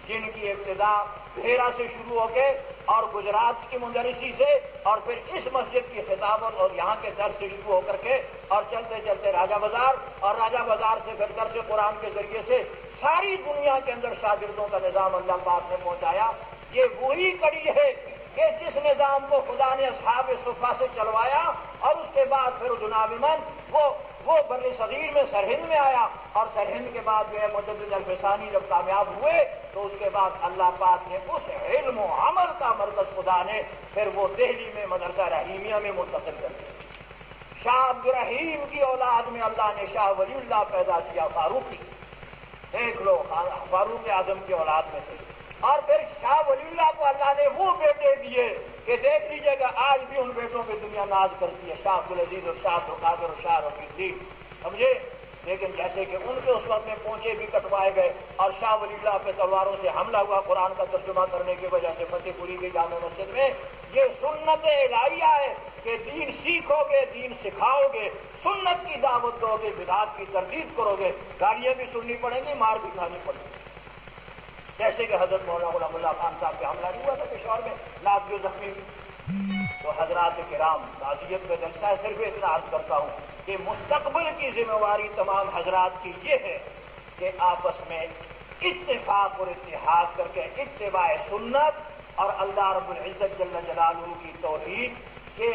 جن کی ابتدا بھیرا سے شروع ہو کے اور گجرات کی مدرسی سے اور پھر اس مسجد کی خطابت اور یہاں کے درس سے شروع ہو کر کے اور چلتے چلتے راجہ بازار اور راجہ بازار سے پھر درس قرآن کے ذریعے سے ساری دنیا کے اندر شاگردوں کا نظام اللہ پاک نے پہنچایا۔ یہ وہی کڑی ہے کہ جس نظام کو خدا نے اصحاب صفا سے چلوایا اور اس کے بعد پھر جناب من وہ بر صغیر میں سرہند میں آیا اور سرہند کے بعد جو ہے مجدد الفسانی جب کامیاب ہوئے تو اس کے بعد اللہ پاک نے اس علم و عمل کا مرکز خدا نے پھر وہ دہلی میں مدرسہ رحیمیہ میں منتقل کر دیا۔ شاہ عبد الرحیم کی اولاد میں اللہ نے شاہ ولی اللہ پیدا کیا، فاروقی، دیکھ لو فاروق اعظم کی اولاد میں سے اور پھر شاہ ولی اللہ کو اللہ نے وہ بیٹے دیے کہ دیکھ لیجیے گا آج بھی ان بیٹوں پہ دنیا ناز کرتی ہے، شاہ عبدالعزیز اور شاہ عبدالقادر اور شاہ رفیع الدین، سمجھے؟ لیکن جیسے کہ ان کے اس وقت میں پونچے بھی کٹوائے گئے اور شاہ ولی اللہ پہ تلواروں سے حملہ ہوا قرآن کا ترجمہ کرنے کی وجہ سے فتح پوری کی جامع مسجد میں، یہ سنت الہیہ ہے کہ دین سیکھو گے، دین سکھاؤ گے، سنت کی دعوت دو گے، بدعات کی تردید کرو گے، گالیاں بھی سننی پڑیں گی، مار بھی کھانی پڑے گی۔ جیسے کہ حضرت مولانا غلام اللہ خان صاحب پہ حملہ نہیں ہوا تھا پشاور میں، لاکھ جو زخمی ہوئی۔ تو حضرات کرام، تعزیت میں جلسہ ہے، صرف اتنا عرض کرتا ہوں کہ مستقبل کی ذمہ داری تمام حضرات کی یہ ہے کہ آپس میں اتفاق اور اتحاد کر کے اتباع سنت اور اللہ رب العزت جل جلالہ کی توحید کے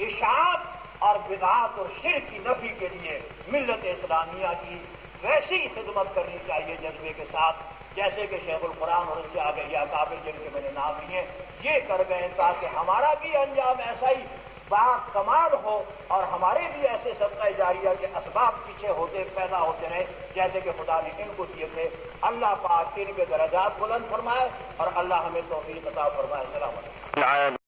اشاعت اور بدعات اور شرک کی نفی کے لیے ملت اسلامیہ کی ویسی خدمت کرنی چاہیے جذبے کے ساتھ جیسے کہ شیخ القرآن اور اس سے آگے یا کابل جن کے میں نے نام لیے یہ کر گئے، تاکہ ہمارا بھی انجام ایسا ہی با کمال ہو اور ہمارے بھی ایسے صدقہ جاریہ کے اسباب پیچھے ہوتے پیدا ہوتے رہے جیسے کہ خدا نے ان کو دیے تھے۔ اللہ پاک ان کے درجات بلند فرمائے اور اللہ ہمیں توفیق عطا فرمائے۔ السلام علیکم۔